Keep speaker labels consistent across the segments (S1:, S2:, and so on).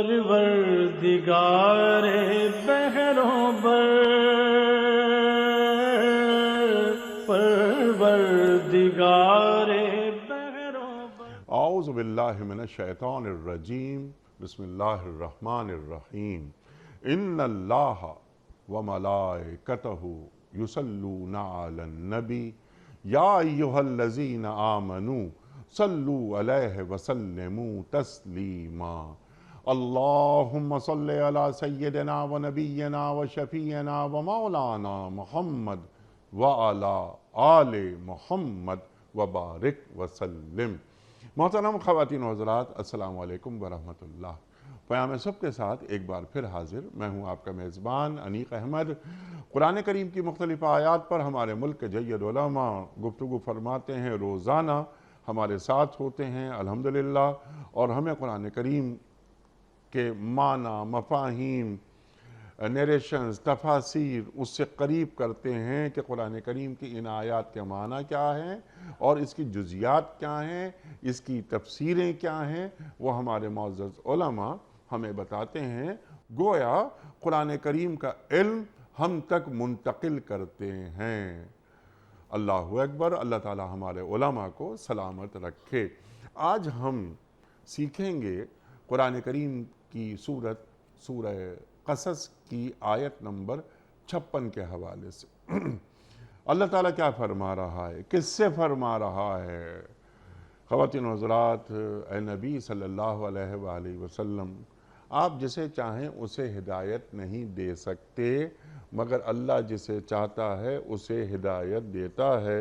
S1: پروردگار بحروں بر، پروردگار بحروں بر۔
S2: اعوذ باللہ من الشیطان الرجیم، بسم اللہ الرحمن الرحیم۔ ان اللہ وملائکتہ یصلون علی النبی یا ایہا الذین آمنوا صلوا علیہ وسلموا تسلیما۔ اللہم صل علی سیدنا و نبینا و شفیعنا و مولانا محمد وعلی آل محمد وبارک وسلم۔ محترم خواتین و حضرات، السلام علیکم ورحمۃ اللہ۔ پیام صبح کے ساتھ ایک بار پھر حاضر میں ہوں آپ کا میزبان انیق احمد۔ قرآن کریم کی مختلف آیات پر ہمارے ملک کے جید علماء گفتگو فرماتے ہیں، روزانہ ہمارے ساتھ ہوتے ہیں الحمدللہ، اور ہمیں قرآن کریم کے معنی، مفاہیم، نیریشنز، تفاسیر اس سے قریب کرتے ہیں کہ قرآن کریم کی ان آیات کے معنی کیا ہیں اور اس کی جزیات کیا ہیں، اس کی تفسیریں کیا ہیں، وہ ہمارے معزز علماء ہمیں بتاتے ہیں۔ گویا قرآن کریم کا علم ہم تک منتقل کرتے ہیں۔ اللہ اکبر، اللہ تعالی ہمارے علماء کو سلامت رکھے۔ آج ہم سیکھیں گے قرآن کریم کی سورہ قصص کی آیت نمبر 56 کے حوالے سے۔ اللہ تعالیٰ کیا فرما رہا ہے، کس سے فرما رہا ہے؟ خواتین و حضرات، اے نبی صلی اللہ علیہ وآلہ وسلم، آپ جسے چاہیں اسے ہدایت نہیں دے سکتے، مگر اللہ جسے چاہتا ہے اسے ہدایت دیتا ہے،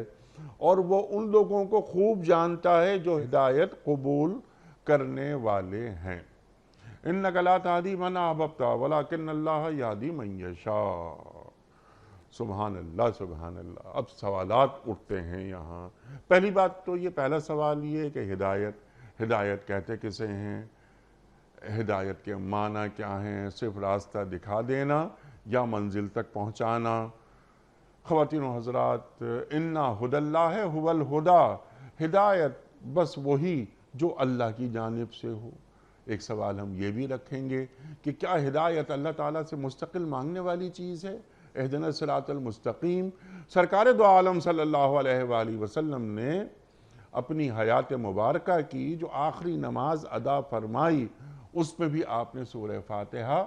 S2: اور وہ ان لوگوں کو خوب جانتا ہے جو ہدایت قبول کرنے والے ہیں۔ اِنَّكَ لَا تَهْدِي مَنْ أَحْبَبْتَ وَلَكِنَّ اللَّهَ يَهْدِي مَنْ يَشَاءُ۔ سبحان اللہ، سبحان اللہ۔ اب سوالات اٹھتے ہیں یہاں۔ پہلی بات تو یہ، پہلا سوال یہ ہے کہ ہدایت کہتے کسے ہیں؟ ہدایت کے معنی کیا ہیں؟ صرف راستہ دکھا دینا یا منزل تک پہنچانا؟ خواتین و حضرات، اِنَّا هُدَى اللَّهِ هُوَ الْهُدَى، ہدایت بس وہی جو اللہ کی جانب سے ہو۔ ایک سوال ہم یہ بھی رکھیں گے کہ کیا ہدایت اللہ تعالیٰ سے مستقل مانگنے والی چیز ہے؟ اہدنا الصراط المستقیم۔ سرکار دو عالم صلی اللہ علیہ وآلہ وسلم نے اپنی حیات مبارکہ کی جو آخری نماز ادا فرمائی، اس میں بھی آپ نے سورہ فاتحہ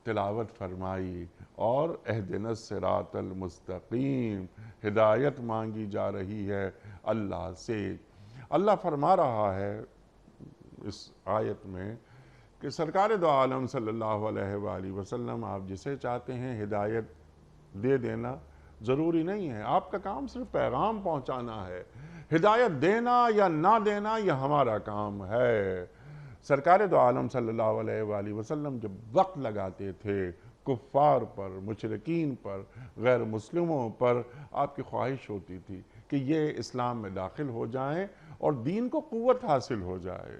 S2: تلاوت فرمائی، اور اہدنا الصراط المستقیم، ہدایت مانگی جا رہی ہے اللہ سے۔ اللہ فرما رہا ہے اس آیت میں کہ سرکار دو عالم صلی اللہ علیہ وآلہ وسلم، آپ جسے چاہتے ہیں ہدایت دے دینا ضروری نہیں ہے، آپ کا کام صرف پیغام پہنچانا ہے۔ ہدایت دینا یا نہ دینا یہ ہمارا کام ہے۔ سرکار دو عالم صلی اللہ علیہ وآلہ وسلم جب وقت لگاتے تھے کفار پر، مشرکین پر، غیر مسلموں پر، آپ کی خواہش ہوتی تھی کہ یہ اسلام میں داخل ہو جائیں اور دین کو قوت حاصل ہو جائے۔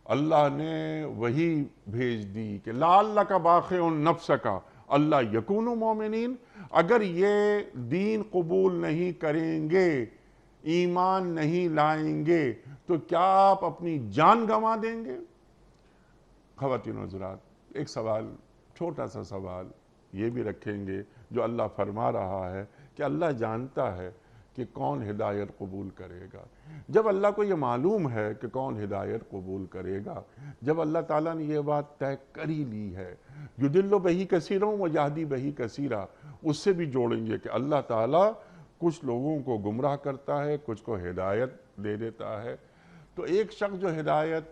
S2: اللہ نے وہی بھیج دی کہ لعلک باخع نفسک اللہ یکونوا مومنین، اگر یہ دین قبول نہیں کریں گے، ایمان نہیں لائیں گے، تو کیا آپ اپنی جان گنوا دیں گے؟ خواتین و حضرات، ایک سوال، چھوٹا سا سوال یہ بھی رکھیں گے جو اللہ فرما رہا ہے کہ اللہ جانتا ہے کہ کون ہدایت قبول کرے گا۔ جب اللہ کو یہ معلوم ہے کہ کون ہدایت قبول کرے گا، جب اللہ تعالیٰ نے یہ بات طے کر ہی لی ہے، یضل بہ کثیرا ویہدی بہ کثیرا، اس سے بھی جوڑیں گے کہ اللہ تعالیٰ کچھ لوگوں کو گمراہ کرتا ہے، کچھ کو ہدایت دے دیتا ہے۔ تو ایک شخص جو ہدایت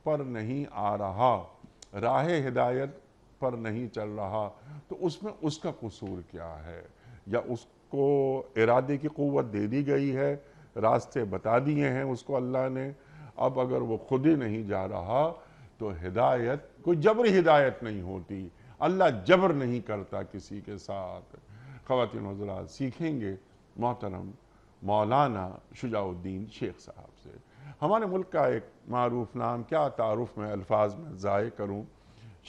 S2: پر نہیں آ رہا، راہ ہدایت پر نہیں چل رہا، تو اس میں اس کا قصور کیا ہے؟ یا اس کو ارادے کی قوت دے دی گئی ہے، راستے بتا دیے ہیں اس کو اللہ نے، اب اگر وہ خود ہی نہیں جا رہا تو ہدایت کوئی جبری ہدایت نہیں ہوتی، اللہ جبر نہیں کرتا کسی کے ساتھ۔ خواتین و حضرات، سیکھیں گے محترم مولانا شجاع الدین شیخ صاحب سے۔ ہمارے ملک کا ایک معروف نام، کیا تعارف میں الفاظ میں ضائع کروں،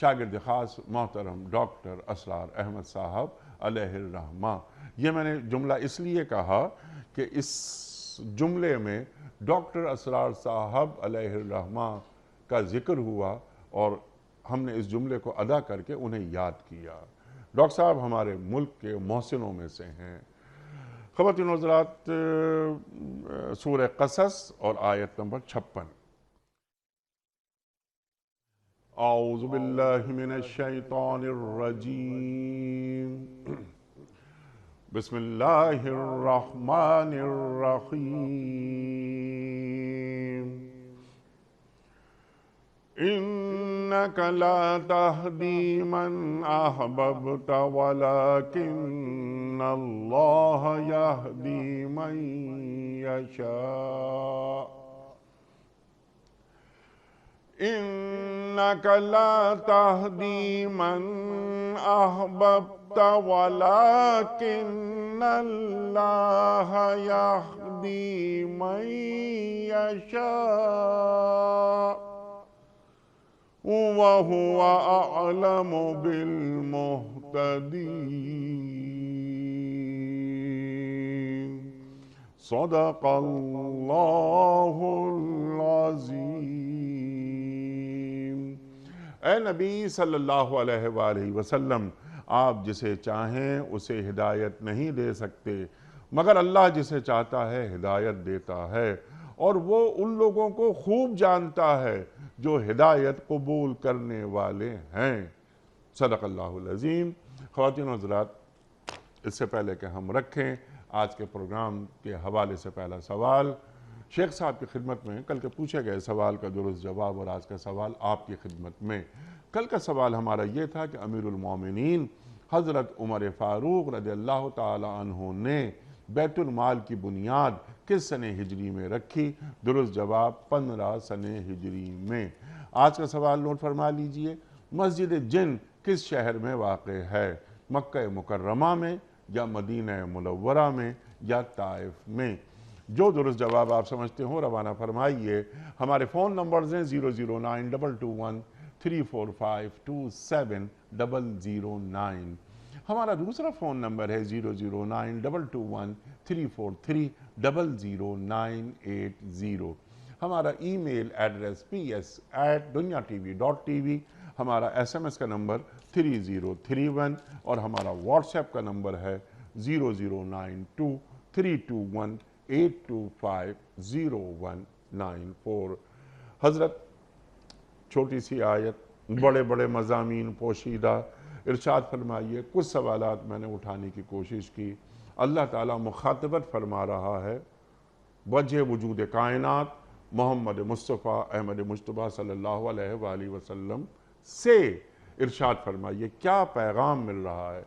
S2: شاگرد خاص محترم ڈاکٹر اسرار احمد صاحب علیہ الرحمہ۔ یہ میں نے جملہ اس لیے کہا کہ اس جملے میں ڈاکٹر اسرار صاحب علیہ الرحمہ کا ذکر ہوا، اور ہم نے اس جملے کو ادا کر کے انہیں یاد کیا۔ ڈاکٹر صاحب ہمارے ملک کے محسنوں میں سے ہیں۔ خواتین و حضرات، سورہ قصص اور آیت نمبر 56۔ اعوذ باللہ من الشیطان الرجیم، بسم اللہ الرحمن الرحیم۔ انک لا تہدی من احببت ولکن اللہ یہدی من یشاء۔ انک لا تہدی من احببت ولکن اللہ یہدی من یشاء وَهُوَ أَعْلَمُ بِالْمُهْتَدِينَ۔ صدق اللہ العظیم۔ اے نبی صلی اللہ علیہ وآلہ وسلم، آپ جسے چاہیں اسے ہدایت نہیں دے سکتے، مگر اللہ جسے چاہتا ہے ہدایت دیتا ہے، اور وہ ان لوگوں کو خوب جانتا ہے جو ہدایت قبول کرنے والے ہیں۔ صدق اللہ العظیم۔ خواتین و حضرات، اس سے پہلے کہ ہم رکھیں آج کے پروگرام کے حوالے سے پہلا سوال شیخ صاحب کی خدمت میں، کل کے پوچھے گئے سوال کا درست جواب اور آج کا سوال آپ کی خدمت میں۔ کل کا سوال ہمارا یہ تھا کہ امیر المومنین حضرت عمر فاروق رضی اللہ تعالی عنہ نے بیت المال کی بنیاد کس سنہ ہجری میں رکھی؟ درست جواب 15 سنہ ہجری میں۔ آج کا سوال نوٹ فرما لیجئے، مسجد جن کس شہر میں واقع ہے؟ مکہ مکرمہ میں یا مدینہ منورہ میں یا طائف میں؟ جو درست جواب آپ سمجھتے ہوں روانہ فرمائیے۔ ہمارے فون نمبرز ہیں 009221345270009۔ ہمارا دوسرا فون نمبر ہے 009221345000980۔ ہمارا ای میل ایڈریس ps@dunyatv.tv، ہمارا SMS کا نمبر 3031 اور ہمارا واٹس ایپ کا نمبر ہے 0092321825094۔ حضرت، چھوٹی سی آیت، بڑے بڑے مضامین پوشیدہ، ارشاد فرمائیے۔ کچھ سوالات میں نے اٹھانے کی کوشش کی۔ اللہ تعالیٰ مخاطبت فرما رہا ہے وجہ وجود کائنات محمد مصطفیٰ احمد مجتبیٰ صلی اللہ علیہ وآلہ وسلم سے۔ ارشاد فرمائیے کیا پیغام مل رہا ہے؟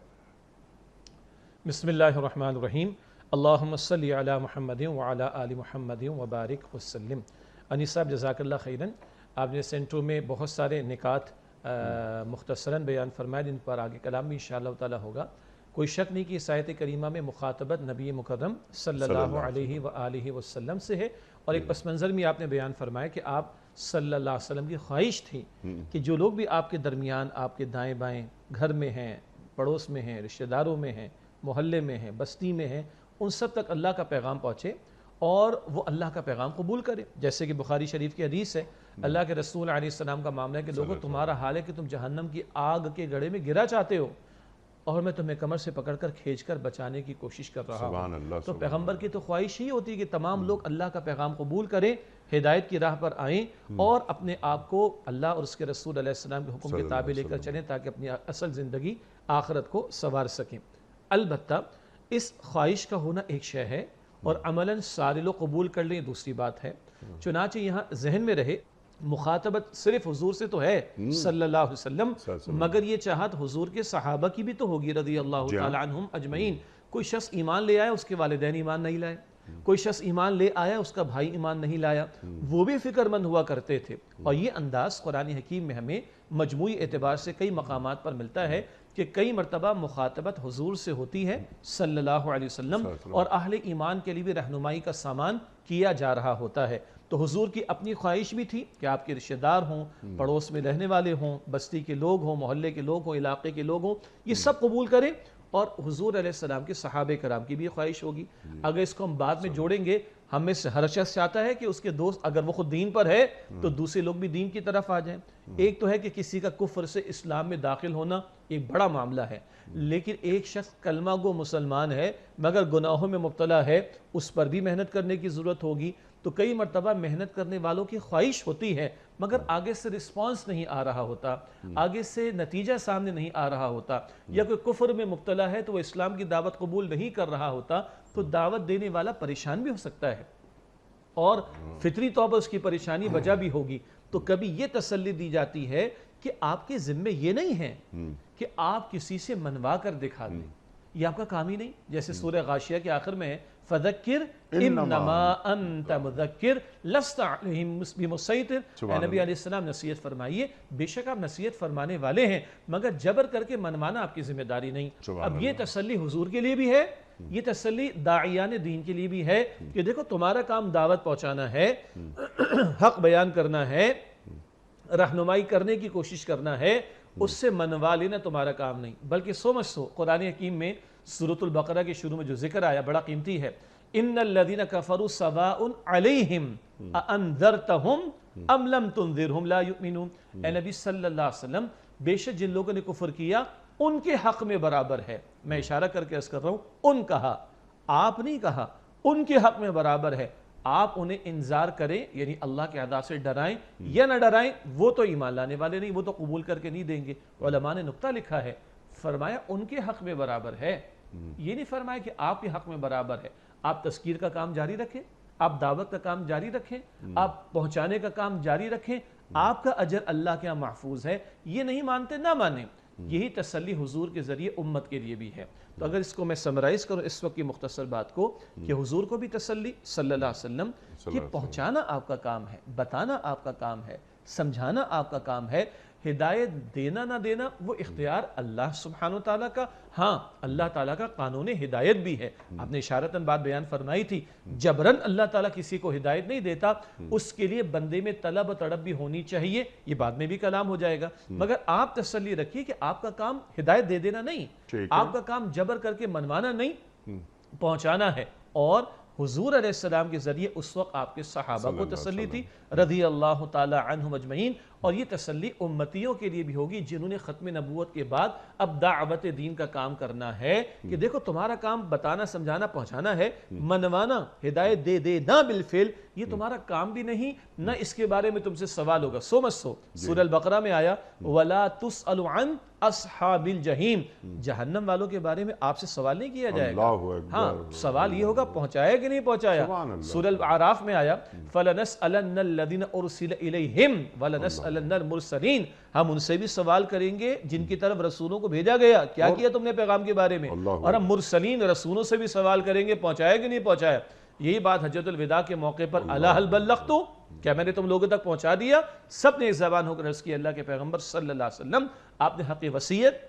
S3: بسم اللہ الرحمن الرحیم۔ اللہم صلی علی محمد وعلی آل محمد وبارک وسلم۔ انیس صاحب جزاک اللہ خیراً، آپ نے سینٹرو میں بہت سارے نکات مختصراً بیان فرمائے، جن پر آگے کلام بھی انشاءاللہ تعالی ہوگا۔ کوئی شک نہیں کہ اس آیت کریمہ میں مخاطبت نبی مکرم صلی اللہ علیہ وآلہ وسلم سے ہے، اور ایک پس منظر میں آپ نے بیان فرمایا کہ آپ صلی اللہ علیہ وسلم کی خواہش تھی کہ جو لوگ بھی آپ کے درمیان، آپ کے دائیں بائیں، گھر میں ہیں، پڑوس میں ہیں، رشتہ داروں میں ہیں، محلے میں ہیں، بستی میں ہیں، ان سب تک اللہ کا پیغام پہنچے اور وہ اللہ کا پیغام قبول کرے۔ جیسے کہ بخاری شریف کی حدیث ہے، اللہ کے رسول علیہ السلام کا معاملہ ہے کہ لوگوں تمہارا حال ہے کہ تم جہنم کی آگ کے گڑھے میں گرا چاہتے ہو، اور میں تمہیں کمر سے پکڑ کر کھینچ کر بچانے کی کوشش کر رہا ہوں۔ تو پیغمبر کی تو خواہش ہی ہوتی ہے کہ تمام لوگ اللہ کا پیغام قبول کریں، ہدایت کی راہ پر آئیں اور اپنے آپ کو اللہ اور اس کے رسول علیہ السلام کے حکم کے تابع لے کر چلیں، تاکہ اپنی اصل زندگی آخرت کو سنوار سکیں۔ البتہ اس خواہش کا ہونا ایک شے ہے، اور عملاً سارے لوگ قبول کر لیں دوسری بات ہے۔ چنانچہ یہاں ذہن میں رہے، مخاطبت صرف حضور سے تو ہے صلی اللہ علیہ وسلم، مگر یہ چاہت حضور کے صحابہ کی بھی تو ہوگی رضی اللہ تعالی عنہم اجمعین۔ کوئی شخص ایمان لے آیا، اس کے والدین ایمان نہیں لائے، کوئی شخص ایمان لے آیا، اس کا بھائی ایمان نہیں لایا، وہ بھی فکر مند ہوا کرتے تھے۔ اور یہ انداز قرآن حکیم میں ہمیں مجموعی اعتبار سے کئی مقامات پر ملتا ہے کہ کئی مرتبہ مخاطبت حضور سے ہوتی ہے صلی اللہ علیہ وسلم، اور اہل ایمان کے لیے بھی رہنمائی کا سامان کیا جا رہا ہوتا ہے۔ تو حضور کی اپنی خواہش بھی تھی کہ آپ کے رشتہ دار ہوں، پڑوس میں رہنے والے ہوں، بستی کے لوگ ہوں، محلے کے لوگ ہوں، علاقے کے لوگ ہوں، یہ سب قبول کریں، اور حضور علیہ السلام کے صحابہ کرام کی بھی یہ خواہش ہوگی. اگر اس کو ہم بعد میں جوڑیں گے، ہم میں سے ہر شخص چاہتا ہے کہ اس کے دوست اگر وہ خود دین پر ہے تو دوسرے لوگ بھی دین کی طرف آ جائیں. ایک تو ہے کہ کسی کا کفر سے اسلام میں داخل ہونا ایک بڑا معاملہ ہے، لیکن ایک شخص کلمہ گو مسلمان ہے مگر گناہوں میں مبتلا ہے، اس پر بھی محنت کرنے کی ضرورت ہوگی. تو کئی مرتبہ محنت کرنے والوں کی خواہش ہوتی ہے مگر آگے سے رسپانس نہیں آ رہا ہوتا، آگے سے نتیجہ سامنے نہیں آ رہا ہوتا، یا کوئی کفر میں مبتلا ہے تو وہ اسلام کی دعوت قبول نہیں کر رہا ہوتا، تو دعوت دینے والا پریشان بھی ہو سکتا ہے اور فطری طور پر اس کی پریشانی وجہ بھی ہوگی. تو کبھی یہ تسلی دی جاتی ہے کہ آپ کے ذمے یہ نہیں ہے کہ آپ کسی سے منوا کر دکھا دیں، یہ آپ کا کام ہی نہیں. جیسے سورہ غاشیہ کے آخر میں ہے فَذَكِّرْ إِنَّمَا أَنْتَ مُذَكِّرْ لَسْتَ عَلَيْهِمْ بِمُسَيْطِرٍ. اے نبی علیہ السلام نصیحت فرمائیے، بے شک آپ نصیحت فرمانے والے ہیں مگر جبر کر کے منوانا آپ کی ذمہ داری نہیں. اب یہ تسلی حضور کے لیے بھی ہے، یہ تسلی داعیان دین کے لیے بھی ہے کہ دیکھو تمہارا کام دعوت پہنچانا ہے، حق بیان کرنا ہے، رہنمائی کرنے کی کوشش کرنا ہے، اس سے منوا لینا تمہارا کام نہیں. بلکہ سو قرآن حکیم میں سورۃ البقرہ کے شروع میں جو ذکر آیا بڑا قیمتی ہے، ان الذین کفروا سواء علیہم اانذرتہم ام لم تنذرہم لا یؤمنون. اے نبی صلی اللہ علیہ وسلم، بے شک جن لوگوں نے کفر کیا ان کے حق میں برابر ہے. میں اشارہ کر کے عرض کر رہا ہوں، ان کہا، آپ نہیں کہا، ان کے حق میں برابر ہے. آپ انہیں انذار کریں یعنی اللہ کے عذاب سے ڈرائیں یا نہ ڈرائیں، وہ تو ایمان لانے والے نہیں، وہ تو قبول کر کے نہیں دیں گے. علماء نے نقطہ لکھا ہے، فرمایا ان کے حق میں برابر ہے، یہ نہیں فرمایا کہ آپ کے حق میں برابر ہے. آپ تذکیر کا کام جاری رکھیں، آپ دعوت کا کام جاری رکھیں، آپ پہنچانے کا کام جاری رکھیں، آپ کا اجر اللہ کے ہاں محفوظ ہے. یہ نہیں مانتے نہ مانیں. یہی تسلی حضور کے ذریعے امت کے لیے بھی ہے. تو اگر اس کو میں سمرائز کروں اس وقت کی مختصر بات کو، کہ حضور کو بھی تسلی صلی اللہ علیہ وسلم کہ پہنچانا آپ کا کام ہے، بتانا آپ کا کام ہے، سمجھانا آپ کا کام ہے. ہدایت دینا نہ دینا وہ اختیار اللہ سبحانہ وتعالیٰ کا. ہاں اللہ تعالیٰ کا قانون ہدایت بھی ہے. آپ نے اشارتاً بات بیان فرمائی تھی، جبراً اللہ تعالیٰ کسی کو ہدایت نہیں دیتا، اس کے لیے بندے میں طلب و تڑپ بھی ہونی چاہیے. یہ بعد میں بھی کلام ہو جائے گا. مگر آپ تسلی رکھیے کہ آپ کا کام ہدایت دے دینا نہیں، آپ کا کام جبر کر کے منوانا نہیں، پہنچانا ہے. اور حضور علیہ السلام کے ذریعے اس وقت آپ کے صحابہ کو تسلی تھی رضی اللہ تعالی عنہم اجمعین. اور یہ تسلی امتیوں کے لیے بھی ہوگی جنہوں نے ختم نبوت کے بعد اب دعوت دین کا کام کرنا ہے کہ دیکھو تمہارا کام بتانا، سمجھانا، پہنچانا ہے، منوانا، ہدایت دے دینا بالفعل یہ تمہارا کام بھی نہیں، نہ اس کے بارے میں تم سے سوال ہوگا. سورہ البقرہ میں آیا وَلَا تُسْأَلُ عَنْ أَصْحَابِ الْجَحِيمِ. جہنم والوں کے بارے میں آپ سے سوال نہیں کیا جائے گا. ہاں سوال یہ ہوگا پہنچایا کہ نہیں پہنچایا. سورہ الاعراف میں آیا فَلَنَسْأَلَنَّ الَّذِينَ أُرْسِلَ إِلَيْهِمْ وَلَنَسْأَلَنَّ الْمُرْسَلِينَ. ہم ان سے بھی سوال کریں گے جن کی طرف رسولوں کو بھیجا گیا، کیا کیا تم نے پیغام کے بارے میں. اور ہم مرسلین رسولوں سے بھی سوال کریں گے پہنچایا کہ نہیں پہنچایا. یہی بات حجۃ الوداع کے موقع پر الا هل بلغت، کیا میں نے تم لوگوں تک پہنچا دیا. سب نے ایک زبان ہو کر عرض کی اللہ کے پیغمبر صلی اللہ علیہ وسلم آپ نے حق وصیت،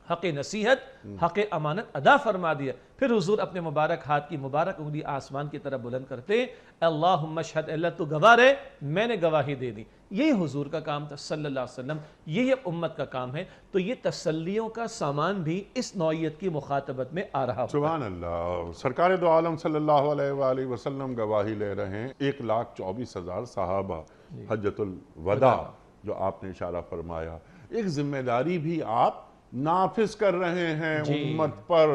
S3: حق نصیحت، حق امانت ادا فرما دیا. پھر حضور اپنے مبارک ہاتھ کی مبارک انگلی آسمان کی طرف بلند کرتے، اللہم اشہد، اللہ تو گواہ رہے میں نے گواہی دے دی. یہی حضور کا کام تھا صلی اللہ علیہ وسلم، یہی امت کا کام ہے. تو یہ تسلیوں کا سامان بھی اس نوعیت کی مخاطبت میں آ رہا ہوتا ہے.
S2: سبحان اللہ. سرکار دو عالم صلی اللہ علیہ وآلہ وسلم گواہی لے رہے ہیں 1,24,000 صحابہ حجۃ الوداع جو آپ نے اشارہ فرمایا. ایک ذمہ داری بھی آپ نافذ کر رہے ہیں امت پر.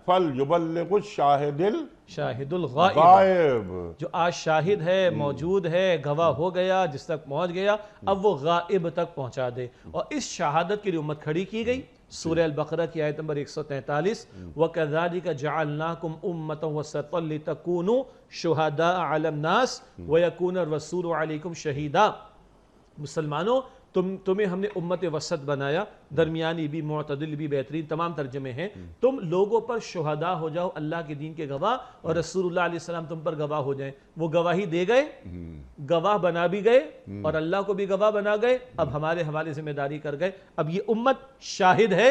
S2: فَلْيُبَلِّغُ الشَّاهِدِ الغائب. جو آج شاہد ہے، موجود ہے، گواہ ہو گیا، جس تک پہنچ گیا، اب وہ غائب تک پہنچا دے. اور اس شہادت کے لیے امت کھڑی کی گئی. سورہ البقرہ کی آیت نمبر 143 وَكَذَلِكَ جَعَلْنَاكُمْ أُمَّةً وَسَطًا لِتَكُونُوا شُهَدَاءَ عَلَى النَّاسِ وَيَكُونَ الرَّسُولُ عَلَيْكُمْ شَهِيدًا. مسلمانوں تمہیں ہم نے امت وسط بنایا، درمیانی بھی، معتدل بھی، بہترین تمام ترجمے ہیں. تم لوگوں پر شہداء ہو جاؤ، اللہ کے دین کے گواہ، اور رسول اللہ علیہ السلام تم پر گواہ ہو جائیں. وہ گواہی دے گئے، گواہ بنا بھی گئے، اور اللہ کو بھی گواہ بنا گئے. اب ہمارے حوالے ذمہ داری کر گئے. اب یہ امت شاہد ہے،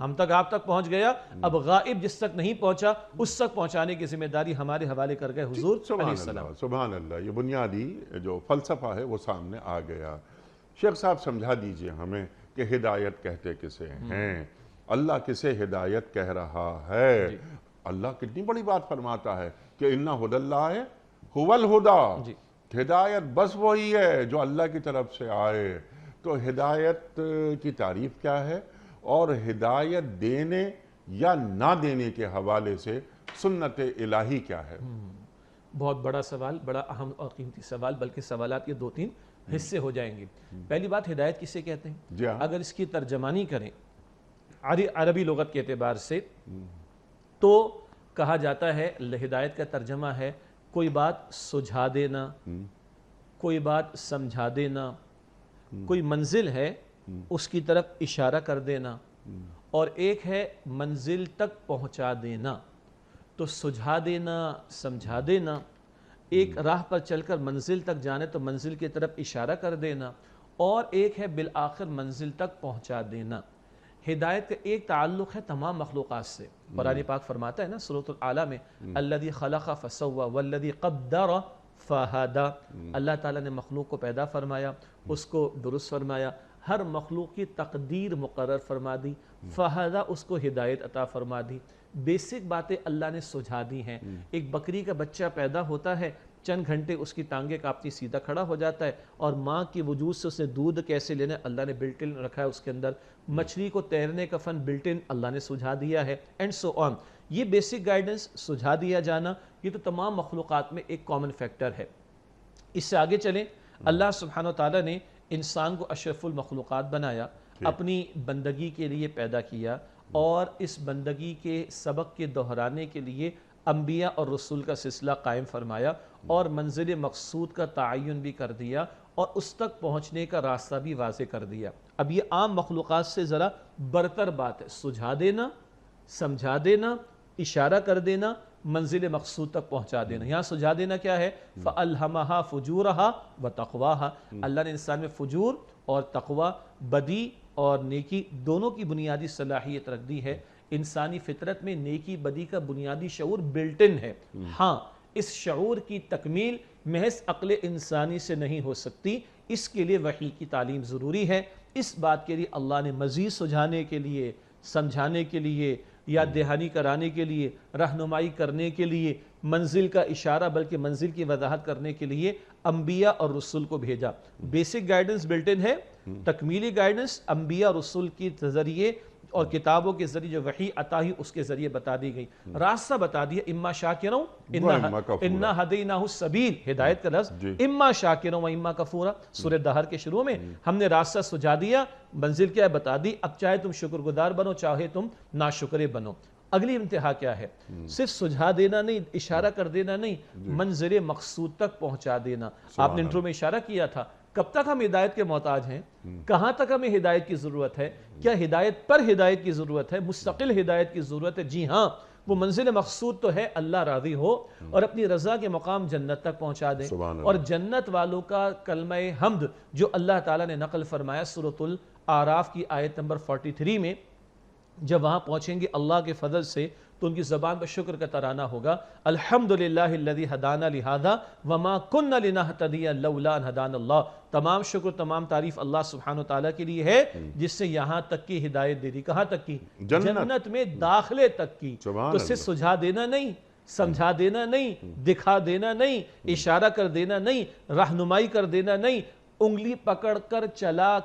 S2: ہم تک آپ تک پہنچ گیا. اب غائب جس تک نہیں پہنچا اس تک پہنچانے کی ذمہ داری ہمارے حوالے کر گئے حضور علیہ السلام. سبحان اللہ. یہ بنیادی جو فلسفہ ہے وہ سامنے آ گیا. شیخ صاحب سمجھا دیجئے ہمیں کہ ہدایت کہتے کسے ہیں. اللہ کسے ہدایت کہہ رہا ہے؟ اللہ کتنی بڑی بات فرماتا ہے کہ اِنَّ هُدَى اللَّهِ هُوَ الْهُدَى، ہدایت بس وہی ہے جو اللہ کی طرف سے آئے۔ تو ہدایت کی تعریف کیا ہے اور ہدایت دینے یا نہ دینے کے حوالے سے سنت الہی کیا ہے؟
S3: بہت بڑا سوال، بڑا اہم اور قیمتی سوال، بلکہ سوالات یہ 2-3 حصے ہو جائیں گے۔ پہلی بات، ہدایت کسے کہتے ہیں؟
S2: جی ہاں،
S3: اگر اس کی ترجمانی کریں عربی لغت کے اعتبار سے تو کہا جاتا ہے ہدایت کا ترجمہ ہے کوئی بات سجھا دینا، کوئی بات سمجھا دینا، کوئی منزل ہے اس کی طرف اشارہ کر دینا، اور ایک ہے منزل تک پہنچا دینا۔ تو سجھا دینا، سمجھا دینا، ایک راہ پر چل کر منزل تک جانے تو منزل کی طرف اشارہ کر دینا، اور ایک ہے بالآخر منزل تک پہنچا دینا۔ ہدایت کا ایک تعلق ہے تمام مخلوقات سے۔ قرآن پاک فرماتا ہے نا سورۃ الاعلیٰ میں الذی خلق فسوی والذی قدر فہدی، اللہ تعالیٰ نے مخلوق کو پیدا فرمایا، اس کو درست فرمایا، ہر مخلوق کی تقدیر مقرر فرما دی، فہدی اس کو ہدایت عطا فرما دی۔ بیسک باتیں اللہ نے سجھا دی ہیں۔ ایک بکری کا بچہ پیدا ہوتا ہے، چند گھنٹے اس کی ٹانگیں کاپتی سیدھا کھڑا ہو جاتا ہے، اور ماں کے وجود سے اسے دودھ کیسے لینا اللہ نے بلٹ ان رکھا ہے اس کے اندر۔ مچھلی کو تیرنے کا فن بلٹ ان اللہ نے سجھا دیا ہے، اینڈ سو آن۔ یہ بیسک گائیڈنس سجھا دیا جانا، یہ تو تمام مخلوقات میں ایک کامن فیکٹر ہے۔ اس سے آگے چلیں، اللہ سبحانہ وتعالیٰ نے انسان کو اشرف المخلوقات بنایا، اپنی بندگی کے لیے پیدا کیا، اور اس بندگی کے سبق کے دہرانے کے لیے انبیاء اور رسول کا سلسلہ قائم فرمایا، اور منزل مقصود کا تعین بھی کر دیا، اور اس تک پہنچنے کا راستہ بھی واضح کر دیا۔ اب یہ عام مخلوقات سے ذرا برتر بات ہے، سجھا دینا، سمجھا دینا، اشارہ کر دینا، منزل مقصود تک پہنچا دینا۔ یہاں سجھا دینا کیا ہے؟ فَأَلْهَمَهَا فُجُورَهَا وَتَقْوَاهَا، اللہ نے انسان میں فجور اور تقوی، بدی اور نیکی دونوں کی بنیادی صلاحیت رکھ دی ہے۔ انسانی فطرت میں نیکی بدی کا بنیادی شعور بلٹ ان ہے۔ ہاں، اس شعور کی تکمیل محض عقل انسانی سے نہیں ہو سکتی، اس کے لیے وحی کی تعلیم ضروری ہے۔ اس بات کے لیے اللہ نے مزید سجھانے کے لیے، سمجھانے کے لیے، یاد دہانی کرانے کے لیے، رہنمائی کرنے کے لیے، منزل کا اشارہ بلکہ منزل کی وضاحت کرنے کے لیے انبیاء اور رسول کو بھیجا۔ بیسک گائیڈنس بلٹ ان ہے، تکمیلی گائیڈنس انبیاء اور رسول کے ذریعے اور کتابوں کے ذریعے جو وحی عطا ہوئی اس کے ذریعے بتا دی گئی، راستہ بتا دیا۔ اما شاکرا انا ہدیناہ السبیل، ہدایت کا لفظ اما شاکرا و اما کفورا، سورہ دہر کے شروع میں ہم نے راستہ سجھا دیا، منزل کیا ہے بتا دی، اب چاہے تم شکر گزار بنو چاہے تم ناشکرے بنو۔ اگلی انتہا کیا ہے؟ صرف سجھا دینا نہیں، اشارہ کر دینا نہیں، منزل مقصود تک پہنچا دینا۔ آپ نے انٹرو میں اشارہ کیا تھا، کب تک ہم ہدایت کے محتاج ہیں؟ کہاں تک ہمیں ہدایت کی ضرورت ہے؟ کیا ہدایت پر ہدایت کی ضرورت ہے؟ مستقل ہدایت کی ضرورت ہے؟ جی ہاں، وہ منزل مقصود تو ہے اللہ راضی ہو اور اپنی رضا کے مقام جنت تک پہنچا دے، اور جنت والوں کا کلمہ حمد جو اللہ تعالیٰ نے نقل فرمایا سورۃ الاعراف کی آیت نمبر 43 میں، جب وہاں پہنچیں گے اللہ کے فضل سے تو ان کی زبان پر شکر کا ترانہ ہوگا، الحمدللہ الذی ہدانا لہذا وما کنا لنہتدی لولا ان ہدانا اللہ۔ تمام شکر، تمام تعریف اللہ سبحانہ وتعالیٰ کے لیے ہے جس سے یہاں تک کی ہدایت دے دی۔ کہاں تک کی؟ جنت میں داخلے تک کی۔ تو صرف سجھا دینا نہیں، سمجھا دینا نہیں، دکھا دینا نہیں، اشارہ کر دینا نہیں، رہنمائی کر دینا نہیں، انگلی پکڑ کر چلا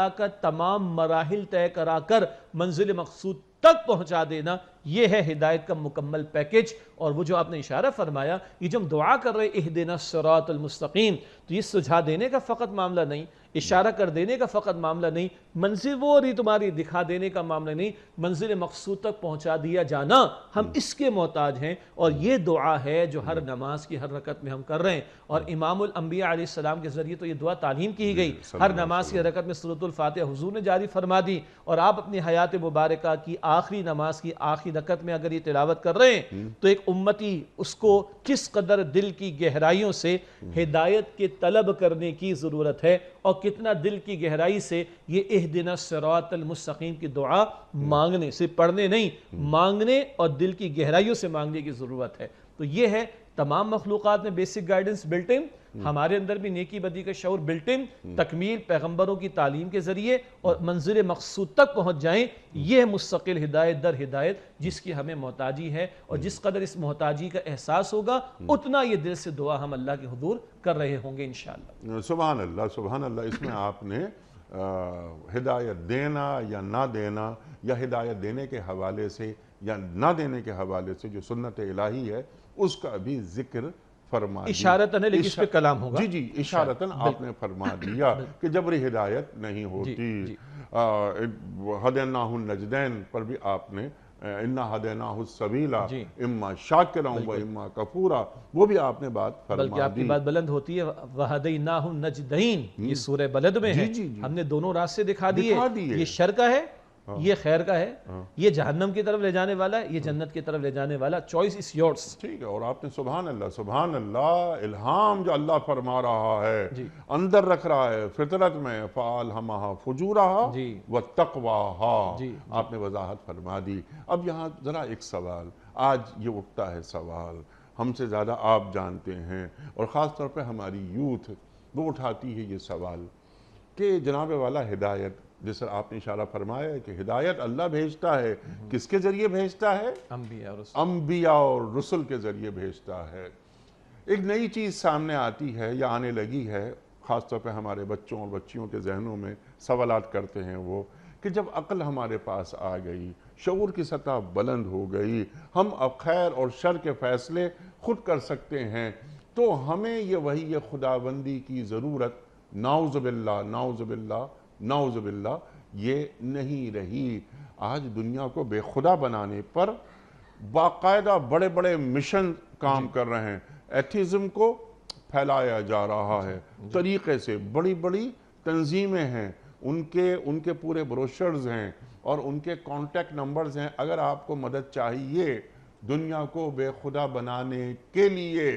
S3: کر تمام مراحل طے کرا کر منزل مقصود تک پہنچا دینا، یہ ہے ہدایت کا مکمل پیکج۔ اور وہ جو آپ نے اشارہ فرمایا، یہ جو ہم دعا کر رہے اہدنا الصراط المستقیم، تو یہ سجھا دینے کا فقط معاملہ نہیں، اشارہ کر دینے کا فقط معاملہ نہیں، منزل وہ رہی تمہاری دکھا دینے کا معاملہ نہیں، منزل مقصود تک پہنچا دیا جانا، ہم اس کے محتاج ہیں۔ اور یہ دعا ہے جو ہر نماز کی ہر رکعت میں ہم کر رہے ہیں، اور امام الانبیاء علیہ السلام کے ذریعے تو یہ دعا تعلیم کی گئی۔ ہر نماز کی رکعت میں سورۃ الفاتحہ حضور نے جاری فرما دی، اور آپ اپنی حیات مبارکہ کی آخری نماز کی آخری رکعت میں اگر یہ تلاوت کر رہے ہیں تو ایک امتی اس کو کس قدر دل کی گہرائیوں سے ہدایت کے طلب کرنے کی ضرورت ہے، اور کتنا دل کی گہرائی سے یہ اہدنا الصراط المستقیم کی دعا مانگنے سے، پڑھنے نہیں، مانگنے اور دل کی گہرائیوں سے مانگنے کی ضرورت ہے۔ تو یہ ہے تمام مخلوقات میں بیسک گائیڈنس بلٹ ان، ہمارے اندر بھی نیکی بدی کا شعور بلٹ ان، تکمیل پیغمبروں کی تعلیم کے ذریعے اور منزل مقصود تک پہنچ جائیں، یہ مستقل ہدایت در ہدایت جس کی ہمیں محتاجی ہے، اور جس قدر اس محتاجی کا احساس ہوگا اتنا یہ دل سے دعا ہم اللہ کے حضور کر رہے ہوں گے انشاءاللہ۔
S2: سبحان اللہ سبحان اللہ۔ اس میں آپ نے ہدایت دینا یا نہ دینا، یا ہدایت دینے کے حوالے سے یا نہ دینے کے حوالے سے جو سنت الہی ہے اس کا بھی ذکر فرما دیا،
S3: اشارتاً ہے لیکن اس پہ کلام ہوگا۔
S2: جی جی اشارتاً آپ نے فرما دیا کہ جبری ہدایت نہیں ہوتی۔ ہدیناہ النجدین پر بھی آپ نے اِنَّا ہَدَيْنَاهُ السَّبِيلَ اِمَّا شَاكِرًا وَإِمَّا كَفُورًا، وہ بھی آپ نے بات فرما دی۔
S3: بلکہ آپ کی بات بلند ہوتی ہے، وَهَدَيْنَاهُ النَّجْدَيْن، یہ سورہ بلد میں ہے، ہم نے دونوں راستے دکھا دیے، یہ شر کا ہے یہ خیر کا ہے، یہ جہنم کی طرف لے جانے والا ہے، یہ جنت کی طرف لے جانے والا، چوائس از یورز۔
S2: ٹھیک ہے، اور آپ نے سبحان اللہ الہام جو اللہ فرما رہا ہے اندر رکھ رہا ہے فطرت میں، فَأَلْهَمَهَا فُجُورَهَا وَاتَّقْوَاهَا، آپ نے وضاحت فرما دی۔ اب یہاں ذرا ایک سوال آج یہ اٹھتا ہے، سوال ہم سے زیادہ آپ جانتے ہیں اور خاص طور پہ ہماری یوتھ وہ اٹھاتی ہے یہ سوال کہ جناب والا ہدایت، جس طرح آپ نے اشارہ فرمایا ہے کہ ہدایت اللہ بھیجتا ہے، کس کے ذریعے بھیجتا ہے؟ انبیاء اور رسل کے ذریعے بھیجتا ہے۔ ایک نئی چیز سامنے آتی ہے یا آنے لگی ہے، خاص طور پہ ہمارے بچوں اور بچیوں کے ذہنوں میں سوالات کرتے ہیں وہ کہ جب عقل ہمارے پاس آ گئی، شعور کی سطح بلند ہو گئی، ہم اب خیر اور شر کے فیصلے خود کر سکتے ہیں، تو ہمیں یہ وحی خداوندی کی ضرورت نعوذ باللہ نعوذ باللہ نعوذ باللہ یہ نہیں رہی۔ آج دنیا کو بے خدا بنانے پر باقاعدہ بڑے بڑے مشن کام کر رہے ہیں، ایتھیزم کو پھیلایا جا رہا ہے طریقے سے، بڑی بڑی تنظیمیں ہیں، ان کے پورے بروشرز ہیں اور ان کے کانٹیکٹ نمبرز ہیں۔ اگر آپ کو مدد چاہیے دنیا کو بے خدا بنانے کے لیے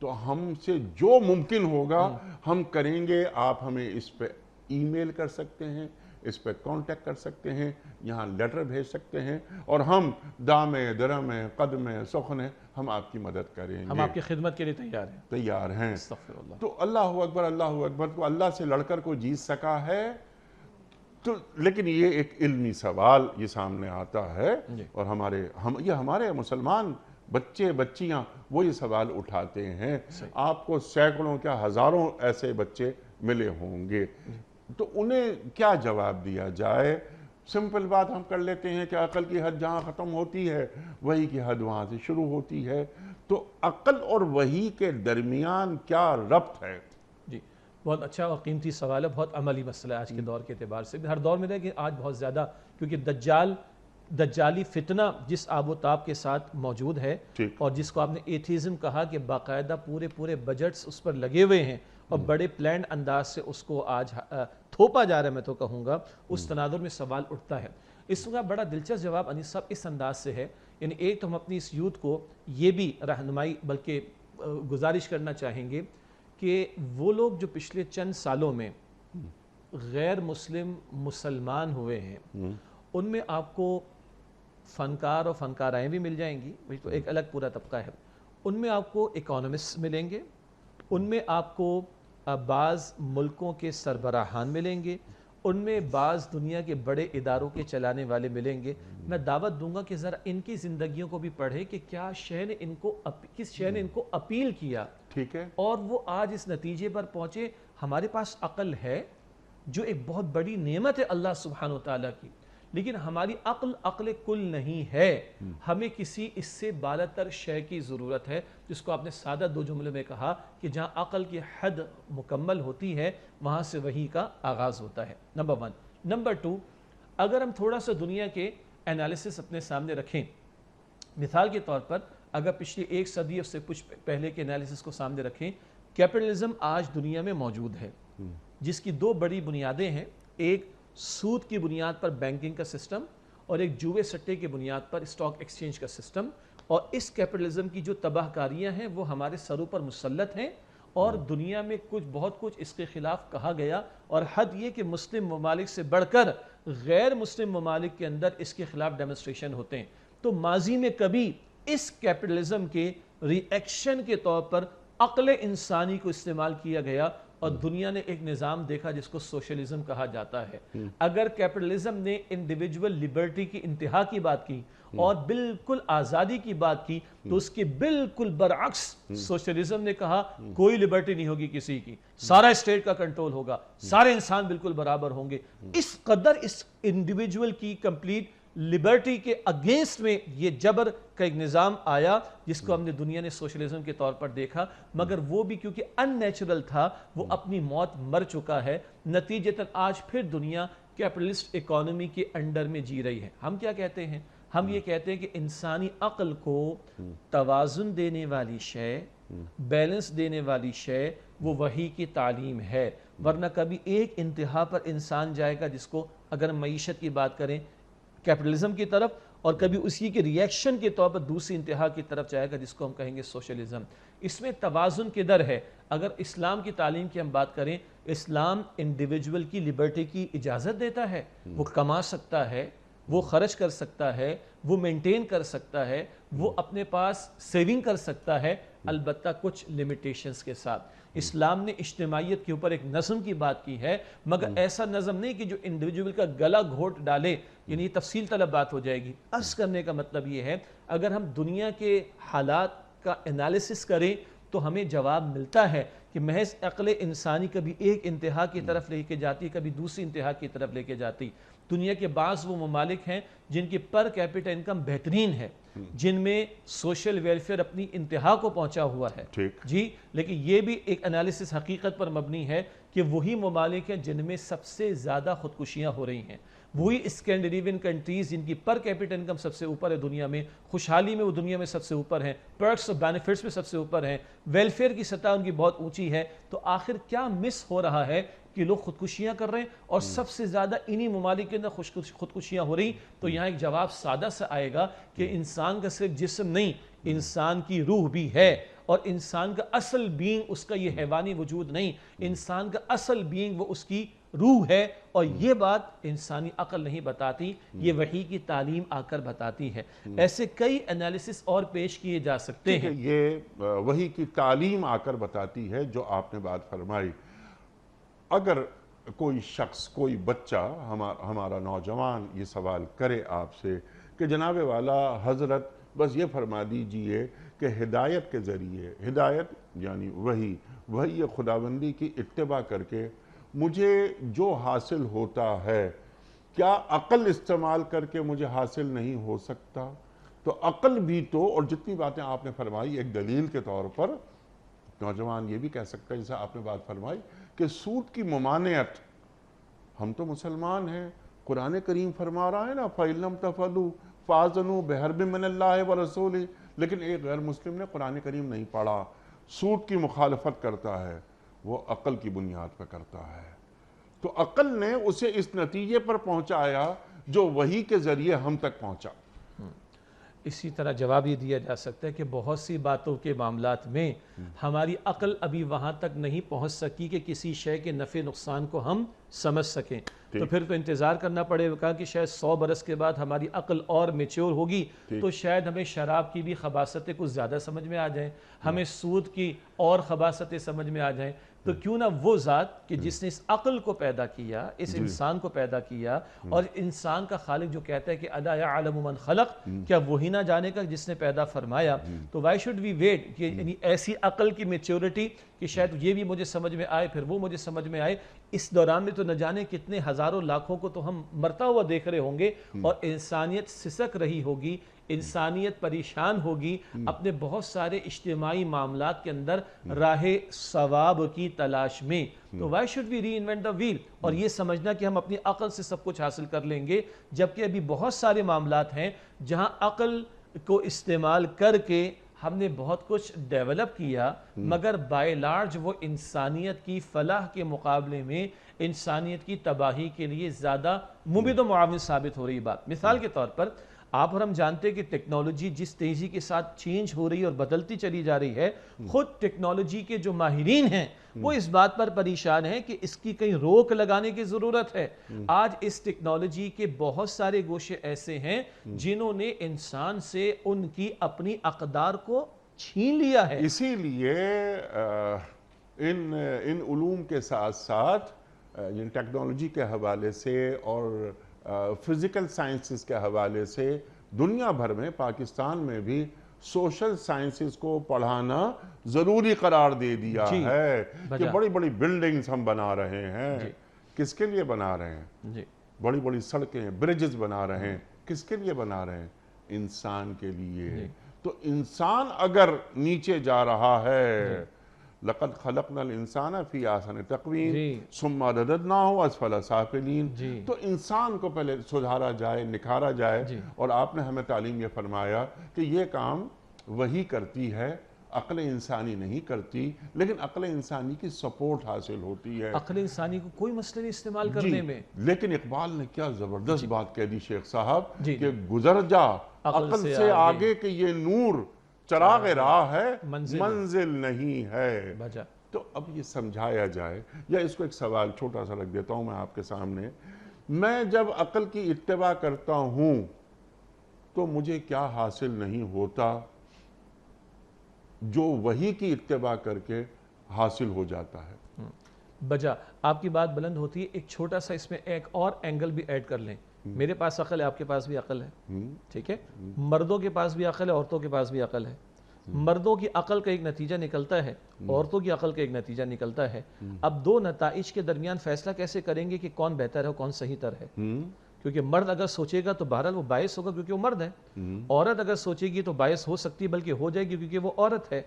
S2: تو ہم سے جو ممکن ہوگا ہم کریں گے۔ آپ ہمیں اس پہ ای میل کر سکتے ہیں، اس پہ کانٹیکٹ کر سکتے ہیں، یہاں لیٹر بھیج سکتے ہیں، اور ہم دامے درمے قدمے سخنے ہم آپ کی مدد کریں گے،
S3: ہم آپ کی خدمت کے لیے
S2: تیار ہیں۔
S3: استغفر اللہ۔
S2: تو اللہ اکبر کو اللہ سے لڑ کر کوئی جیت سکا ہے؟ تو لیکن یہ ایک علمی سوال یہ سامنے آتا ہے، اور ہمارے مسلمان بچے بچیاں وہ یہ سوال اٹھاتے ہیں۔ آپ کو سینکڑوں کیا ہزاروں ایسے بچے ملے ہوں گے، تو انہیں کیا جواب دیا جائے؟ سمپل بات ہم کر لیتے ہیں کہ عقل کی حد جہاں ختم ہوتی ہے وحی کی حد وہاں سے شروع ہوتی ہے، تو عقل اور وحی کے درمیان کیا ربط ہے؟
S3: جی بہت اچھا اور قیمتی سوال ہے، بہت عملی مسئلہ ہے آج کے دور کے اعتبار سے بھی، ہر دور میں رہے کہ آج بہت زیادہ، کیونکہ دجالی فتنہ جس آب و تاب کے ساتھ موجود ہے، اور جس کو آپ نے ایتھیزم کہا کہ باقاعدہ پورے بجٹس اس پر لگے ہوئے ہیں اور بڑے پلانڈ انداز سے اس کو آج تھوپا جا رہا ہے، میں تو کہوں گا اس تناظر میں سوال اٹھتا ہے۔ اس کا بڑا دلچسپ جواب انیس صاحب اس انداز سے ہے، یعنی ایک تو ہم اپنی اس یوتھ کو یہ بھی رہنمائی بلکہ گزارش کرنا چاہیں گے کہ وہ لوگ جو پچھلے چند سالوں میں غیر مسلمان ہوئے ہیں، ان میں آپ کو فنکار اور فنکارائیں بھی مل جائیں گی، تو ایک الگ پورا طبقہ ہے، ان میں آپ کو اکانومسٹ ملیں گے، ان میں آپ کو بعض ملکوں کے سربراہان ملیں گے، ان میں بعض دنیا کے بڑے اداروں کے چلانے والے ملیں گے۔ میں دعوت دوں گا کہ ذرا ان کی زندگیوں کو بھی پڑھیں کہ کیا شے نے کس شے نے ان کو اپیل کیا،
S2: ٹھیک ہے،
S3: اور وہ آج اس نتیجے پر پہنچے۔ ہمارے پاس عقل ہے جو ایک بہت بڑی نعمت ہے اللہ سبحانہ وتعالیٰ کی، لیکن ہماری عقل کل نہیں ہے، ہمیں کسی اس سے بالا تر شے کی ضرورت ہے، جس کو آپ نے سادہ دو جملے میں کہا کہ جہاں عقل کی حد مکمل ہوتی ہے وہاں سے وحی کا آغاز ہوتا ہے، نمبر 1۔ نمبر 2، اگر ہم تھوڑا سا دنیا کے انالیسس اپنے سامنے رکھیں، مثال کے طور پر اگر پچھلی ایک صدی اور سے کچھ پہلے کے انالیسس کو سامنے رکھیں، کیپٹلزم آج دنیا میں موجود ہے، جس کی دو بڑی بنیادیں ہیں، ایک سود کی بنیاد پر بینکنگ کا سسٹم، اور ایک جوئے سٹے کی بنیاد پر اسٹاک ایکسچینج کا سسٹم، اور اس کیپٹلزم کی جو تباہ کاریاں ہیں وہ ہمارے سروں پر مسلط ہیں، اور دنیا میں بہت کچھ اس کے خلاف کہا گیا، اور حد یہ کہ مسلم ممالک سے بڑھ کر غیر مسلم ممالک کے اندر اس کے خلاف ڈیمونسٹریشن ہوتے ہیں۔ تو ماضی میں کبھی اس کیپٹلزم کے ری ایکشن کے طور پر عقل انسانی کو استعمال کیا گیا اور دنیا نے ایک نظام دیکھا جس کو سوشلزم کہا جاتا ہے. اگر کیپٹلزم نے انڈیویجول لبرٹی کی انتہا کی بات کی اور بالکل آزادی کی بات کی تو اس کے بالکل برعکس سوشلزم نے کہا کوئی لبرٹی نہیں ہوگی کسی کی, سارا اسٹیٹ کا کنٹرول ہوگا, سارے انسان بالکل برابر ہوں گے. اس قدر اس انڈیویجول کی کمپلیٹ لبرٹی کے اگینسٹ میں یہ جبر کا ایک نظام آیا جس کو ہم نے دنیا نے سوشلزم کے طور پر دیکھا, مگر وہ بھی کیونکہ ان نیچرل تھا وہ اپنی موت مر چکا ہے. نتیجتاً آج پھر دنیا کیپٹلسٹ اکانومی کے انڈر میں جی رہی ہے. ہم کیا کہتے ہیں؟ ہم یہ کہتے ہیں کہ انسانی عقل کو توازن دینے والی شے, بیلنس دینے والی شے وہ وحی کی تعلیم ہے, ورنہ کبھی ایک انتہا پر انسان جائے گا جس کو اگر ہم معیشت کی بات کریں کیپٹلزم کی طرف, اور کبھی اسی کے ری ایکشن کے طور پر دوسری انتہا کی طرف جائے گا جس کو ہم کہیں گے سوشلزم. اس میں توازن کدھر ہے؟ اگر اسلام کی تعلیم کی ہم بات کریں, اسلام انڈیویجول کی لبرٹی کی اجازت دیتا ہے, وہ کما سکتا ہے, وہ خرچ کر سکتا ہے, وہ مینٹین کر سکتا ہے, وہ اپنے پاس سیونگ کر سکتا ہے, البتہ کچھ لیمیٹیشنز کے ساتھ. اسلام نے اجتماعیت کے اوپر ایک نظم کی بات کی ہے, مگر ایسا نظم نہیں کہ جو انڈیویجول کا گلا گھونٹ ڈالے, یعنی تفصیل طلب بات ہو جائے گی. عرض کرنے کا مطلب یہ ہے اگر ہم دنیا کے حالات کا انالیسس کریں تو ہمیں جواب ملتا ہے کہ محض عقل انسانی کبھی ایک انتہا کی طرف لے کے جاتی, کبھی دوسری انتہا کی طرف لے کے جاتی. دنیا کے بعض وہ ممالک ہیں جن کی پر کیپٹا انکم بہترین ہے, جن میں سوشل ویلفیئر اپنی انتہا کو پہنچا ہوا ہے جی, لیکن یہ بھی ایک انالیسس حقیقت پر مبنی ہے کہ وہی ممالک ہیں جن میں سب سے زیادہ خودکشیاں ہو رہی ہیں, وہی اسکینڈینیوین کنٹریز جن کی پر کیپٹا انکم سب سے اوپر ہے دنیا میں, خوشحالی میں وہ دنیا میں سب سے اوپر ہیں, پرکس اور بینیفٹس میں سب سے اوپر ہیں, ویلفیئر کی سطح ان کی بہت اونچی ہے. تو آخر کیا مس ہو رہا ہے کہ لوگ خودکشیاں کر رہے ہیں اور سب سے زیادہ انہی ممالک کے اندر خودکشیاں ہو رہی؟ تو یہاں ایک جواب سادہ سا آئے گا کہ انسان کا صرف جسم نہیں, انسان کی روح بھی ہے, اور انسان کا اصل بینگ اس کا یہ حیوانی وجود نہیں, انسان کا اصل بینگ وہ اس کی روح ہے, اور یہ بات انسانی عقل نہیں بتاتی, یہ وحی کی تعلیم آ کر بتاتی ہے. ایسے کئی انالیسس اور پیش کیے جا سکتے ہیں.
S2: یہ وحی کی تعلیم آ کر بتاتی ہے جو آپ نے بات فرمائی. اگر کوئی شخص, کوئی بچہ, ہمارا نوجوان یہ سوال کرے آپ سے کہ جناب والا حضرت بس یہ فرما دیجئے کہ ہدایت کے ذریعے, ہدایت یعنی وحی خداوندی کی اتباع کر کے مجھے جو حاصل ہوتا ہے کیا عقل استعمال کر کے مجھے حاصل نہیں ہو سکتا؟ تو عقل بھی تو, اور جتنی باتیں آپ نے فرمائی ایک دلیل کے طور پر نوجوان یہ بھی کہہ سکتا ہے جیسے آپ نے بات فرمائی کہ سود کی ممانعت, ہم تو مسلمان ہیں, قرآن کریم فرما رہا ہے نا فَإِن لَمْ تَفْعَلُوا فَأْذَنُوا بِحَرْبٍ مِّنَ اللَّهِ وَرَسُولِهِ, لیکن ایک غیر مسلم نے قرآن کریم نہیں پڑھا, سود کی مخالفت کرتا ہے, وہ عقل کی بنیاد پر کرتا ہے. تو عقل نے اسے اس نتیجے پر پہنچایا جو وحی کے ذریعے ہم تک پہنچا.
S3: اسی طرح جواب یہ دیا جا سکتا ہے کہ بہت سی باتوں کے معاملات میں ہماری عقل ابھی وہاں تک نہیں پہنچ سکی کہ کسی شے کے نفع نقصان کو ہم سمجھ سکیں. تو پھر تو انتظار کرنا پڑے گا کہ شاید 100 برس کے بعد ہماری عقل اور میچور ہوگی, تو شاید ہمیں شراب کی بھی خباثتیں کچھ زیادہ سمجھ میں آ جائیں, ہمیں سود کی اور خباثتیں سمجھ میں آ جائیں. تو کیوں نہ وہ ذات کہ جس نے اس عقل کو پیدا کیا, اس انسان کو پیدا کیا, اور انسان کا خالق جو کہتا ہے کہ الا یعلم من خلق, کیا وہی نہ جانے کا جس نے پیدا فرمایا؟ تو وائی شوڈ وی ویٹ کہ یعنی ایسی عقل کی میچورٹی کہ شاید یہ بھی مجھے سمجھ میں آئے, پھر وہ مجھے سمجھ میں آئے. اس دوران میں تو نہ جانے کتنے ہزاروں لاکھوں کو تو ہم مرتا ہوا دیکھ رہے ہوں گے, اور انسانیت سسک رہی ہوگی, انسانیت پریشان ہوگی اپنے بہت سارے اجتماعی معاملات کے اندر راہ ثواب کی تلاش میں. تو why should we reinvent the wheel, اور یہ سمجھنا کہ ہم اپنی عقل سے سب کچھ حاصل کر لیں گے, جبکہ ابھی بہت سارے معاملات ہیں جہاں عقل کو استعمال کر کے ہم نے بہت کچھ ڈیولپ کیا, مگر بائی لارج وہ انسانیت کی فلاح کے مقابلے میں انسانیت کی تباہی کے لیے زیادہ مبید و معاون ثابت ہو رہی بات. مثال کے طور پر آپ اور ہم جانتے ہیں کہ ٹیکنالوجی جس تیزی کے ساتھ چینج ہو رہی ہے اور بدلتی چلی جا رہی ہے، خود ٹیکنالوجی کے جو ماہرین ہیں وہ اس بات پر پریشان ہیں کہ اس کی کہیں روک لگانے کی ضرورت ہے۔ آج اس ٹیکنالوجی کے بہت سارے گوشے ایسے ہیں جنہوں نے انسان سے ان کی اپنی اقدار کو چھین لیا ہے۔
S2: اسی لیے ان علوم کے ساتھ ساتھ ٹیکنالوجی کے حوالے سے اور فزیکل سائنسز کے حوالے سے دنیا بھر میں، پاکستان میں بھی سوشل سائنسز کو پڑھانا ضروری قرار دے دیا ہے کہ بڑی بڑی بلڈنگز ہم بنا رہے ہیں۔ کس کے لیے بنا رہے ہیں؟ بڑی بڑی سڑکیں، برجز بنا رہے ہیں، کس کے لیے بنا رہے ہیں؟ انسان کے لیے۔ تو انسان اگر نیچے جا رہا ہے، لَقَدْ خَلَقْنَا الْإِنسَانَ فِي أَحْسَنِ تَقْوِيمٍ ثُمَّ رَدَدْنَاهُ أَسْفَلَ سَافِلِينَ۔ تو انسان کو پہلے سدھارا جائے، نکھارا جائے، اور آپ نے ہمیں تعلیم یہ فرمایا کہ یہ کام وہی کرتی ہے، عقل انسانی نہیں کرتی، لیکن عقل انسانی کی سپورٹ حاصل ہوتی ہے۔
S3: عقل انسانی کو کوئی مسئلہ نہیں استعمال کرنے میں۔
S2: لیکن اقبال نے کیا زبردست بات کہہ دی شیخ صاحب کہ گزر جا عقل سے آگے کہ یہ نور چراغ راہ ہے، منزل نہیں ہے۔ تو اب یہ سمجھایا جائے، یا اس کو ایک سوال چھوٹا سا رکھ دیتا ہوں میں آپ کے سامنے، میں جب عقل کی اتباع کرتا ہوں تو مجھے کیا حاصل نہیں ہوتا جو وحی کی اتباع کر کے حاصل ہو جاتا ہے؟
S3: بجا آپ کی بات بلند ہوتی ہے۔ ایک چھوٹا سا اس میں ایک اور اینگل بھی ایڈ کر لیں۔ میرے پاس عقل ہے، آپ کے پاس بھی عقل ہے، ٹھیک ہے؟ مردوں کے پاس بھی عقل ہے، عورتوں کے پاس بھی عقل ہے۔ مردوں کی عقل کا ایک نتیجہ نکلتا ہے، عورتوں کی عقل کا ایک نتیجہ نکلتا ہے۔ اب دو نتائج کے درمیان فیصلہ کیسے کریں گے کہ کون بہتر ہے، کون صحیح تر ہے؟ کیونکہ مرد اگر سوچے گا تو بہرحال وہ باعث ہوگا کیونکہ وہ مرد ہے، عورت اگر سوچے گی تو باعث ہو سکتی ہے بلکہ ہو جائے گی کیونکہ وہ عورت ہے۔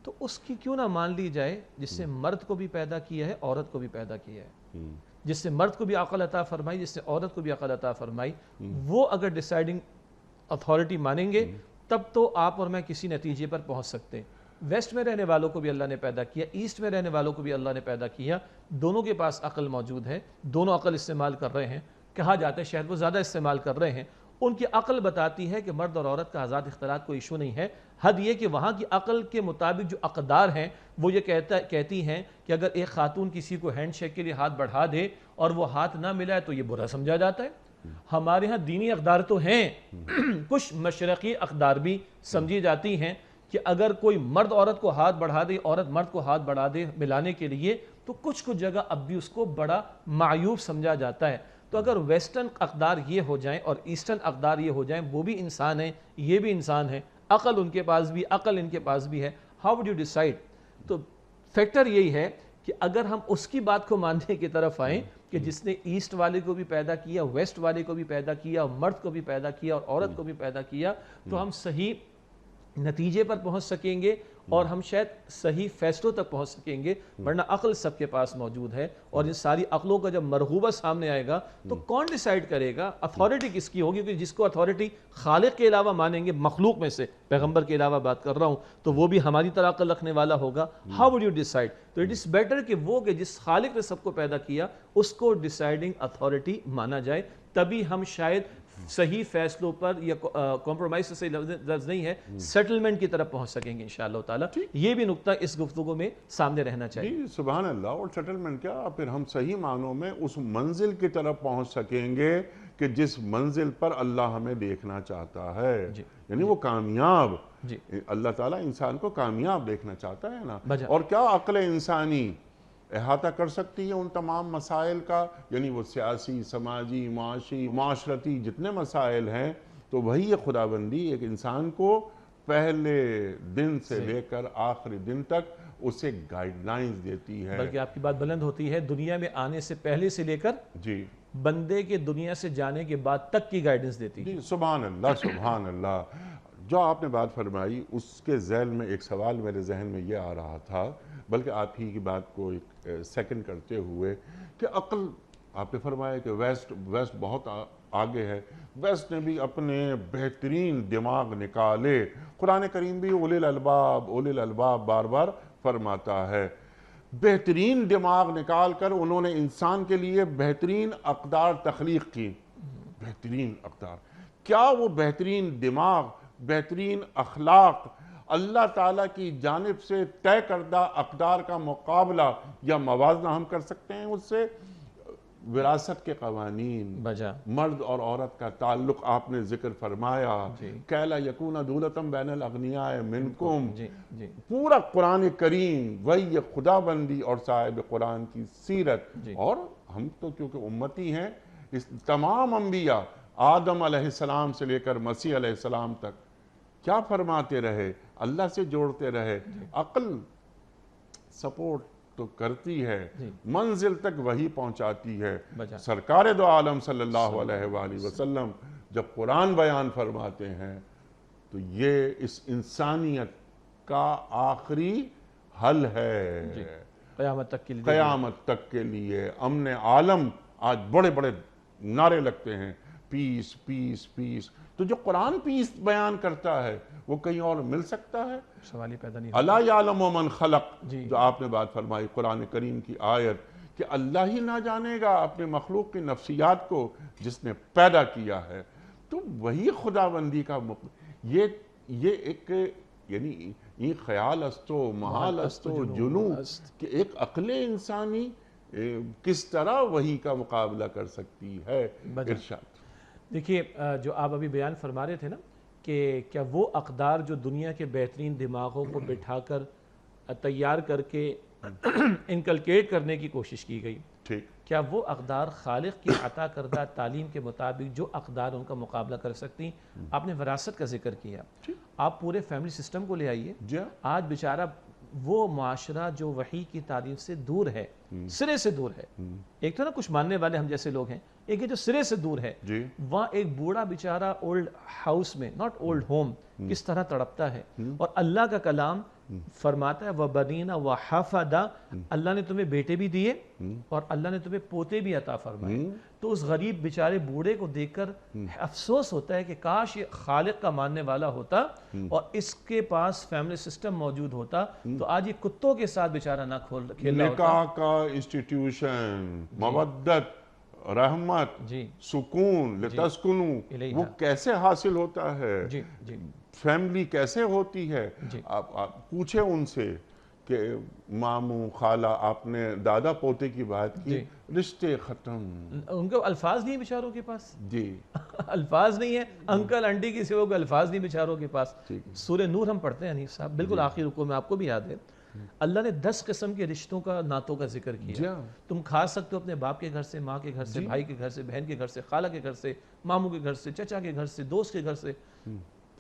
S3: تو اس کی کیوں نہ مان لی جائے جس نے مرد کو بھی پیدا کیا ہے، عورت کو بھی پیدا کیا ہے، جس نے مرد کو بھی عقل عطا فرمائی، جس نے عورت کو بھی عقل عطا فرمائی، وہ اگر ڈیسائیڈنگ اتھارٹی مانیں گے تب تو آپ اور میں کسی نتیجے پر پہنچ سکتے ہیں۔ ویسٹ میں رہنے والوں کو بھی اللہ نے پیدا کیا، ایسٹ میں رہنے والوں کو بھی اللہ نے پیدا کیا، دونوں کے پاس عقل موجود ہے، دونوں عقل استعمال کر رہے ہیں۔ کہا جاتا ہے شاید وہ زیادہ استعمال کر رہے ہیں۔ ان کی عقل بتاتی ہے کہ مرد اور عورت کا آزاد اختلاط کوئی ایشو نہیں ہے۔ حد یہ کہ وہاں کی عقل کے مطابق جو اقدار ہیں وہ یہ کہتی ہیں کہ اگر ایک خاتون کسی کو ہینڈ شیک کے لیے ہاتھ بڑھا دے اور وہ ہاتھ نہ ملائے تو یہ برا سمجھا جاتا ہے۔ ہمارے ہاں دینی اقدار تو ہیں، کچھ مشرقی اقدار بھی سمجھی جاتی ہیں کہ اگر کوئی مرد عورت کو ہاتھ بڑھا دے، عورت مرد کو ہاتھ بڑھا دے ملانے کے لیے، تو کچھ جگہ اب بھی اس کو بڑا معیوب سمجھا جاتا ہے۔ تو اگر ویسٹرن اقدار یہ ہو جائیں اور ایسٹرن اقدار یہ ہو جائیں، وہ بھی انسان ہیں، یہ بھی انسان ہیں، عقل ان کے پاس بھی، عقل ان کے پاس بھی ہے، ہاؤ وڈ یو ڈیسائیڈ؟ تو فیکٹر یہی ہے کہ اگر ہم اس کی بات کو ماننے کی طرف آئیں کہ جس نے ایسٹ والے کو بھی پیدا کیا، ویسٹ والے کو بھی پیدا کیا، مرد کو بھی پیدا کیا اور عورت کو بھی پیدا کیا، تو ہم صحیح نتیجے پر پہنچ سکیں گے اور ہم شاید صحیح فیصلوں تک پہنچ سکیں گے۔ ورنہ عقل سب کے پاس موجود ہے، اور ان ساری عقلوں کا جب مرغوبہ سامنے آئے گا تو کون ڈیسائیڈ کرے گا؟ اتھارٹی کس کی ہوگی؟ کیونکہ جس کو اتھارٹی خالق کے علاوہ مانیں گے، مخلوق میں سے پیغمبر کے علاوہ بات کر رہا ہوں، تو وہ بھی ہماری طرح عقل رکھنے والا ہوگا۔ How would you decide? تو اٹ از بیٹر کہ وہ کہ جس خالق نے سب کو پیدا کیا اس کو ڈیسائیڈنگ اتھارٹی مانا جائے، تبھی ہم شاید صحیح فیصلوں پر، یا کمپرومائز سے صحیح لفظ نہیں ہے، سیٹلمنٹ کی طرف پہنچ سکیں گے انشاءاللہ تعالیٰ۔ یہ بھی نقطہ اس گفتگو میں سامنے رہنا چاہیے۔
S2: جی سبحان اللہ۔ اور سیٹلمنٹ کیا، پھر ہم صحیح معنوں میں اس منزل کی طرف پہنچ سکیں گے کہ جس منزل پر اللہ ہمیں دیکھنا چاہتا ہے، یعنی وہ کامیاب، اللہ تعالیٰ انسان کو کامیاب دیکھنا چاہتا ہے نا۔ اور کیا عقل انسانی احاطہ کر سکتی ہے ان تمام مسائل کا؟ یعنی وہ سیاسی، سماجی، معاشی، معاشرتی جتنے مسائل ہیں، تو وہی خداوندی ایک انسان کو پہلے دن سے لے کر آخری دن تک اسے گائیڈ لائنز دیتی ہے۔
S3: بلکہ آپ کی بات بلند ہوتی ہے، دنیا میں آنے سے پہلے سے لے کر بندے کے دنیا سے جانے کے بعد تک کی گائیڈنس دیتی ہے۔
S2: سبحان اللہ، سبحان اللہ۔ جو آپ نے بات فرمائی اس کے ذیل میں ایک سوال میرے ذہن میں یہ آ رہا تھا، بلکہ آپ ہی کی بات کو ایک سیکنڈ کرتے ہوئے، کہ عقل، آپ نے فرمایا کہ ویسٹ بہت آگے ہے، ویسٹ نے بھی اپنے بہترین دماغ نکالے۔ قرآن کریم بھی اولی الالباب بار بار فرماتا ہے، بہترین دماغ نکال کر انہوں نے انسان کے لیے بہترین اقدار تخلیق کی، بہترین اقدار۔ کیا وہ بہترین دماغ، بہترین اخلاق اللہ تعالیٰ کی جانب سے طے کردہ اقدار کا مقابلہ یا موازنہ ہم کر سکتے ہیں اس سے؟ وراثت کے قوانین،
S3: بجا
S2: مرد اور عورت کا تعلق آپ نے ذکر فرمایا،
S3: جی
S2: کیلا یکون دولتم بین الاغنیاء منکم،
S3: جی جی
S2: پورا قرآن کریم وہی خدا بندی اور صاحب قرآن کی سیرت.
S3: جی.
S2: اور ہم تو کیونکہ امتی ہیں، اس تمام انبیاء آدم علیہ السلام سے لے کر مسیح علیہ السلام تک کیا فرماتے رہے؟ اللہ سے جوڑتے رہے. عقل سپورٹ تو کرتی ہے، منزل تک وہی پہنچاتی ہے.
S3: بجا
S2: سرکار دو عالم صلی اللہ علیہ وآلہ وسلم جب قرآن بیان فرماتے ہیں تو یہ اس انسانیت کا آخری حل ہے.
S3: قیامت تک کے لیے،
S2: قیامت تک کے لیے امن عالم. آج بڑے بڑے نعرے لگتے ہیں، پیس پیس پیس. تو جو قرآن پیس بیان کرتا ہے وہ کہیں اور مل سکتا ہے؟
S3: سوال ہی پیدا نہیں
S2: الا یعلم من خلق،
S3: جی.
S2: جو آپ نے بات فرمائی قرآن کریم کی آیت کہ اللہ ہی نہ جانے گا اپنے مخلوق کی نفسیات کو جس نے پیدا کیا ہے. تو وہی خداوندی کا یہ ایک یعنی یہ خیال استو محال استو جنو کہ ایک عقل انسانی کس طرح وہی کا مقابلہ کر سکتی ہے. ارشاد.
S3: دیکھیے جو آپ ابھی بیان فرما رہے تھے نا کہ کیا وہ اقدار جو دنیا کے بہترین دماغوں کو بٹھا کر تیار کر کے انکلکیٹ کرنے کی کوشش کی گئی،
S2: ٹھیک،
S3: کیا وہ اقدار خالق کی عطا کردہ تعلیم کے مطابق جو اقدار ان کا مقابلہ کر سکتی؟ آپ نے وراثت کا ذکر کیا، آپ پورے فیملی سسٹم کو لے آئیے. آج بیچارہ وہ معاشرہ جو وحی کی تعلیم سے دور ہے، سرے سے دور ہے. ایک تو نا کچھ ماننے والے ہم جیسے لوگ ہیں، ایک جو سرے سے دور ہے، وہاں ایک بوڑھا بیچارہ اولڈ ہاؤس میں، ناٹ اولڈ ہوم، کس طرح تڑپتا ہے. اور اللہ کا کلام فرماتا ہے وَبَنِينَ وَحَفَدَ، اللہ نے تمہیں بیٹے بھی دیے اور اللہ نے تمہیں پوتے بھی عطا فرمائے. تو اس غریب بیچارے بوڑھے کو دیکھ کر افسوس ہوتا ہے کہ کاش یہ خالق کا ماننے والا ہوتا اور اس کے پاس فیملی سسٹم موجود ہوتا تو آج یہ کتوں کے ساتھ بیچارہ نہ کھیل رہا ہوتا.
S2: نکاح کا انسٹیٹیوشن، مودت، رحمت، سکون، لتسکنو، وہ کیسے حاصل ہوتا ہے؟ فیملی کیسے ہوتی ہے؟ آپ پوچھیں ان سے کہ ماموں، خالہ، آپ نے دادا پوتے کی بات کی، رشتے ختم.
S3: ان کو الفاظ نہیں بیچاروں کے پاس،
S2: جی
S3: الفاظ نہیں ہے. انکل انٹی کی سوا کوئی الفاظ نہیں بیچاروں کے پاس. سورہ نور ہم پڑھتے ہیں حنیف صاحب، بالکل آخری رکوع میں آپ کو بھی یاد ہے اللہ نے 10 قسم کے رشتوں کا، نعتوں کا ذکر کیا. تم کھا سکتے ہو اپنے باپ کے گھر سے، ماں کے گھر سے، بھائی کے گھر سے، بہن کے گھر سے، خالہ کے گھر سے، ماموں کے گھر سے، چچا کے گھر سے، دوست کے گھر سے.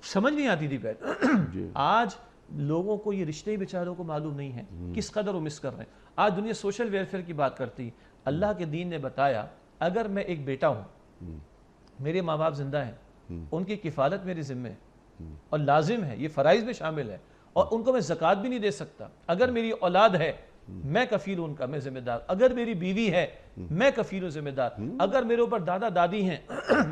S3: سمجھ نہیں آتی تھی پہلے. آج لوگوں کو یہ رشتے ہی بیچاروں کو معلوم نہیں ہے کس قدر وہ مس کر رہے ہیں. آج دنیا سوشل ویلفیئر کی بات کرتی. اللہ کے دین نے بتایا اگر میں ایک بیٹا ہوں، میرے ماں باپ زندہ ہیں، ان کی کفالت میرے ذمہ ہے اور لازم ہے، یہ فرائض میں شامل ہے، اور ان کو میں زکوٰۃ بھی نہیں دے سکتا. اگر میری اولاد ہے میں کفیل ہوں ان کا، میں ذمہ دار. اگر میری بیوی ہے میں کفیل ہوں، ذمہ دار. اگر میرے اوپر دادا دادی ہیں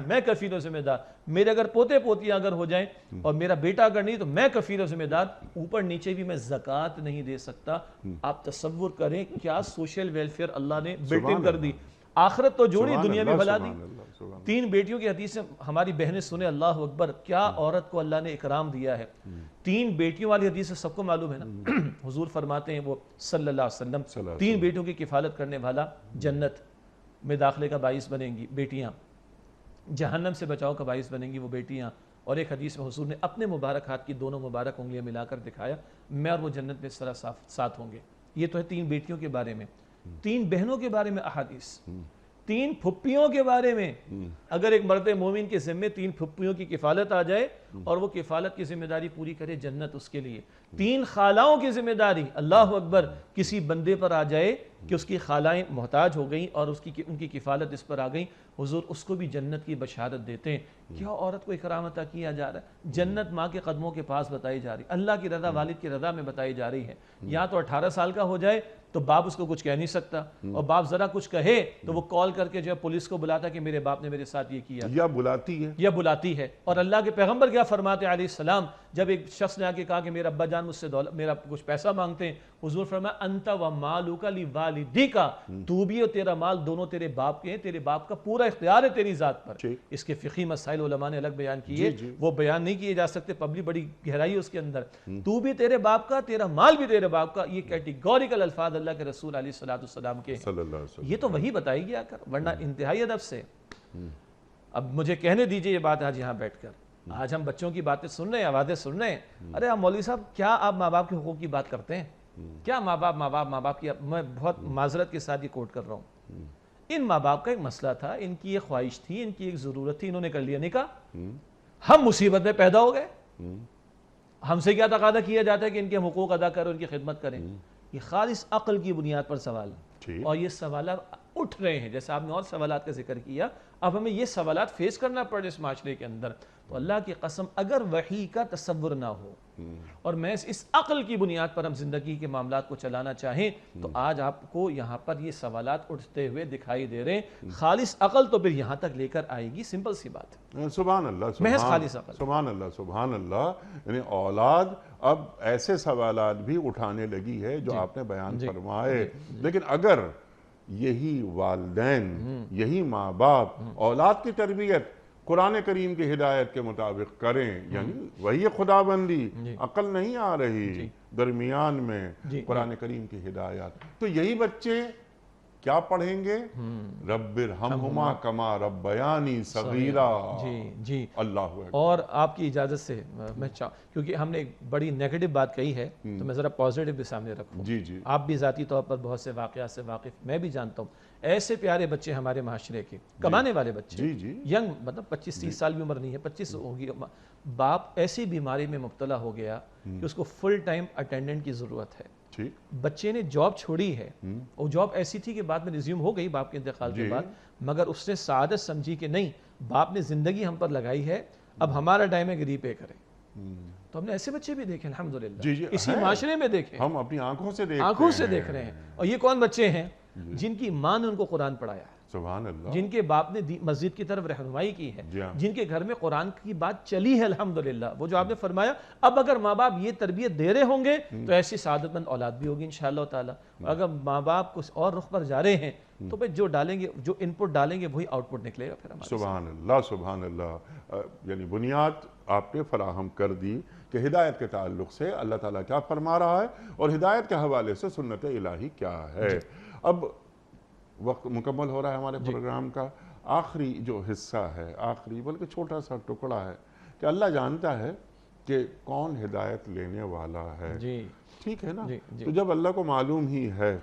S3: میں کفیل ہوں، ذمہ دار. میرے اگر پوتے پوتیاں اگر ہو جائیں اور میرا بیٹا اگر نہیں تو میں کفیل ہوں، ذمہ دار. اوپر نیچے بھی میں زکوٰۃ نہیں دے سکتا. آپ تصور کریں کیا سوشل ویلفیئر اللہ نے بلٹ ان کر دی. آخرت تو جوڑی، دنیا بھی بھلا دی. 3 بیٹیوں کی حدیث سے ہماری بہنیں سنیں، اللہ اکبر، کیا عورت کو اللہ نے اکرام دیا ہے. 3 بیٹیوں والی حدیث سے سب کو معلوم ہے نا. حضور فرماتے ہیں وہ صلی اللہ علیہ وسلم 3 بیٹیوں کی کفالت کرنے والا جنت میں داخلے کا باعث بنیں گی بیٹیاں، جہنم سے بچاؤ کا باعث بنیں گی وہ بیٹیاں. اور ایک حدیث میں حضور نے اپنے مبارک ہاتھ کی دونوں مبارک انگلیاں ملا کر دکھایا میں اور وہ جنت میں اس طرح ساتھ ہوں گے. یہ تو ہے 3 بیٹیوں کے بارے میں. 3 بہنوں کے بارے میں احادیث. 3 پھپھیوں کے بارے میں. اگر ایک مرد مومن کے ذمے 3 پھپھیوں کی کفالت آ جائے اور وہ کفالت کی ذمہ داری پوری کرے، جنت اس کے لیے. 3 خالاؤں کی ذمہ داری، اللہ اکبر، کسی بندے پر آ جائے کہ اس کی خالائیں محتاج ہو گئیں اور ان کی کفالت اس پر آ گئیں، حضور اس کو بھی جنت کی بشارت دیتے ہیں. کیا عورت کو اکرام عطا کیا جا رہا ہے. جنت ماں کے قدموں کے پاس بتائی جا رہی، اللہ کی رضا، والد کی رضا میں بتائی جا رہی ہے. یا تو 18 سال کا ہو جائے تو باپ اس کو کچھ کہہ نہیں سکتا، اور باپ ذرا کچھ کہے تو وہ کال کر کے جو ہے پولیس کو بلاتا کہ میرے باپ نے میرے ساتھ یہ کیا،
S2: یا بلاتی ہے.
S3: اور اللہ کے پیغمبر کیا فرماتے علیہ السلام، جب ایک شخص نے آ کے کہا کہ میرا ابا جان مجھ سے میرا کچھ پیسہ مانگتے ہیں، حضور فرمایا انت و مالک لوالدیک، تو بھی اور تیرا مال دونوں تیرے باپ کے ہیں، تیرے باپ کا پورا اختیار ہے تیری ذات پر۔ اس کے فقہی مسائل علماء نے الگ بیان کیے، وہ بیان نہیں کیے جا سکتے، پبلک بڑی گہرائی ہے اس کے اندر۔ تو بھی تیرے باپ کا، تیرا مال بھی تیرے باپ کا، یہ کیٹیگوریکل الفاظ اللہ کے رسول علیہ السلام کے
S2: صلی اللہ علیہ وسلم۔
S3: یہ تو وہی بتائی گیا کر، ورنہ انتہائی ادب سے۔ اب مجھے کہنے دیجئے یہ بات آج یہاں بیٹھ کر، آج ہم بچوں کی باتیں سن رہے ہیں، آوازیں سن رہے ہیں، ارے آپ مولوی صاحب کیا آپ ماں باپ کے حقوق کی بات کرتے ہیں؟ کیا ماں باپ کی، میں بہت معذرت کے ساتھ یہ کوٹ کر رہا ہوں، ان ماں باپ کا ایک مسئلہ تھا، ان کی ایک خواہش تھی، ان کی ایک ضرورت تھی، انہوں نے کر لیا نکاح، ہم مصیبت میں پیدا ہو گئے، ہم سے کیا تقاضا کیا جاتا ہے کہ ان کے حقوق ادا کریں، ان کی خدمت کریں؟ یہ خالص عقل کی بنیاد پر سوال ہے، اور یہ سوالات اٹھ رہے ہیں، جیسے آپ نے اور سوالات کا ذکر کیا، اب ہمیں یہ سوالات فیس کرنا پڑے اس معاشرے کے اندر۔ تو اللہ کی قسم اگر وحی کا تصور نہ ہو اور میں اس عقل کی بنیاد پر ہم زندگی کے معاملات کو چلانا چاہیں تو آج آپ کو یہاں پر یہ سوالات اٹھتے ہوئے دکھائی دے رہے ہیں۔ خالص عقل تو پھر یہاں تک لے کر آئے گی، سمپل سی بات ہے،
S2: سبحان اللہ،
S3: محض خالص عقل۔
S2: سبحان اللہ، سبحان اللہ۔ یعنی اولاد اب ایسے سوالات بھی اٹھانے لگی ہے جو آپ نے بیان فرمائے، لیکن اگر یہی والدین، یہی ماں باپ اولاد کی تربیت قرآن کریم کی ہدایت کے مطابق کریں، یعنی وہی خدا بندی، عقل نہیں آ رہی درمیان میں قرآن کریم کی ہدایت، تو یہی بچے کیا پڑھیں گے؟ رب ارحمہما کما ربیانی صغیرا۔
S3: جی
S2: اللہ اکبر۔
S3: اور آپ کی اجازت سے میں کیونکہ ہم نے ایک بڑی نیگیٹو بات کہی ہے تو میں ذرا پازیٹو بھی سامنے رکھوں۔
S2: جی
S3: آپ بھی ذاتی طور پر بہت سے واقعات سے واقف، میں بھی جانتا ہوں، ایسے پیارے بچے ہمارے معاشرے کے، کمانے والے بچے، ینگ، مطلب 25-30 سال بھی عمر نہیں ہے، 25 ہوگی، باپ ایسی بیماری میں مبتلا ہو گیا کہ اس کو فل ٹائم اٹینڈنٹ کی ضرورت ہے۔ بچے نے جاب چھوڑی ہے، وہ جاب ایسی تھی کہ بعد میں ریزیوم ہو گئی باپ کے انتقال کے بعد، مگر اس نے سعادت سمجھی کہ نہیں، باپ نے زندگی ہم پر لگائی ہے، اب ہمارا ٹائم ہے کہ ری پے کرے۔ تو ہم نے ایسے بچے بھی دیکھے الحمدللہ، اسی معاشرے میں دیکھے،
S2: ہم اپنی آنکھوں سے
S3: دیکھ رہے ہیں۔ اور یہ کون بچے ہیں؟ جن کی ماں نے ان کو قرآن پڑھایا ہے،
S2: سبحان اللہ،
S3: جن کے باپ نے مسجد کی طرف رہنمائی کی ہے، جن کے گھر میں قرآن کی بات چلی ہے الحمدللہ۔ وہ جو آپ نے فرمایا، اب اگر ماں باپ یہ تربیت دے رہے ہوں گے تو ایسی سعادت مند اولاد بھی ہوگی انشاءاللہ تعالی۔ اگر ماں باپ کچھ اور رخ پر جا رہے ہیں تو پھر جو ڈالیں گے، جو ان پٹ ڈالیں گے وہی آؤٹ پٹ نکلے گا پھر ہمارے۔
S2: سبحان اللہ، سبحان اللہ۔ یعنی بنیاد آپ نے فراہم کر دی کہ ہدایت کے تعلق سے اللہ تعالیٰ کیا فرما رہا ہے اور ہدایت کے حوالے سے سنت الہی کیا ہے۔ اب وقت مکمل ہو رہا ہے ہمارے پروگرام کا، آخری جو حصہ ہے، آخری بلکہ چھوٹا سا ٹکڑا ہے کہ اللہ جانتا ہے کہ کون ہدایت لینے والا ہے، ٹھیک ہے نا؟ تو جب اللہ کو معلوم ہی ہے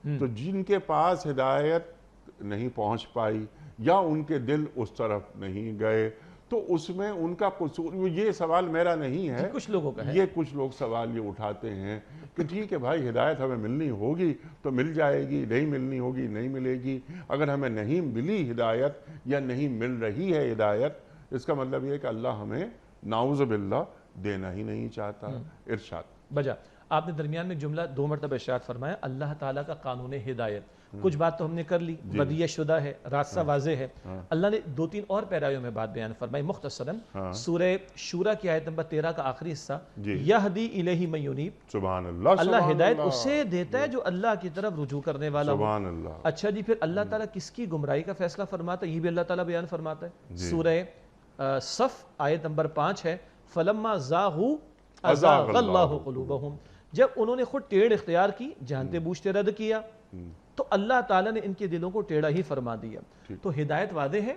S2: تو جن کے پاس ہدایت نہیں پہنچ پائی یا ان کے دل اس طرف نہیں گئے تو اس میں ان کا قصور، یہ سوال میرا نہیں ہے،
S3: کچھ لوگوں کا ہے،
S2: یہ کچھ لوگ سوال یہ اٹھاتے ہیں کہ ٹھیک ہے بھائی، ہدایت ہمیں ملنی ہوگی تو مل جائے گی، نہیں ملنی ہوگی نہیں ملے گی۔ اگر ہمیں نہیں ملی ہدایت یا نہیں مل رہی ہے ہدایت، اس کا مطلب یہ ہے کہ اللہ ہمیں نعوذ باللہ دینا ہی نہیں چاہتا۔ ارشاد
S3: بجا آپ نے درمیان میں جملہ 2 مرتبہ ارشاد فرمایا، اللہ تعالیٰ کا قانون ہدایت، کچھ بات تو ہم نے کر لی، بدیع شدہ ہے، راستہ واضح ہے۔ اللہ نے 2-3 اور پیرایوں میں بات بیان فرمائی مختصراً۔ سورہ شورى کی آیت نمبر 13 کا آخری حصہ، یہدی الیہ من ینیب،
S2: سبحان اللہ،
S3: اللہ ہدایت اسے دیتا ہے جو اللہ کی طرف رجوع کرنے والا ہو۔
S2: سبحان اللہ۔
S3: اچھا جی، پھر اللہ تعالیٰ کس کی گمراہی کا فیصلہ فرماتا ہے، یہ بھی اللہ تعالیٰ بیان فرماتا ہے۔ سورہ صف آیت نمبر 5 ہے، فلما زاغوا ازاغ اللہ قلوبہم، جب انہوں نے خود ٹیڑھ اختیار کی، جانتے بوجھتے رد کیا تو اللہ تعالیٰ نے ان کے دلوں کو ٹیڑھا ہی فرما دیا۔ تو ہدایت واضح ہے،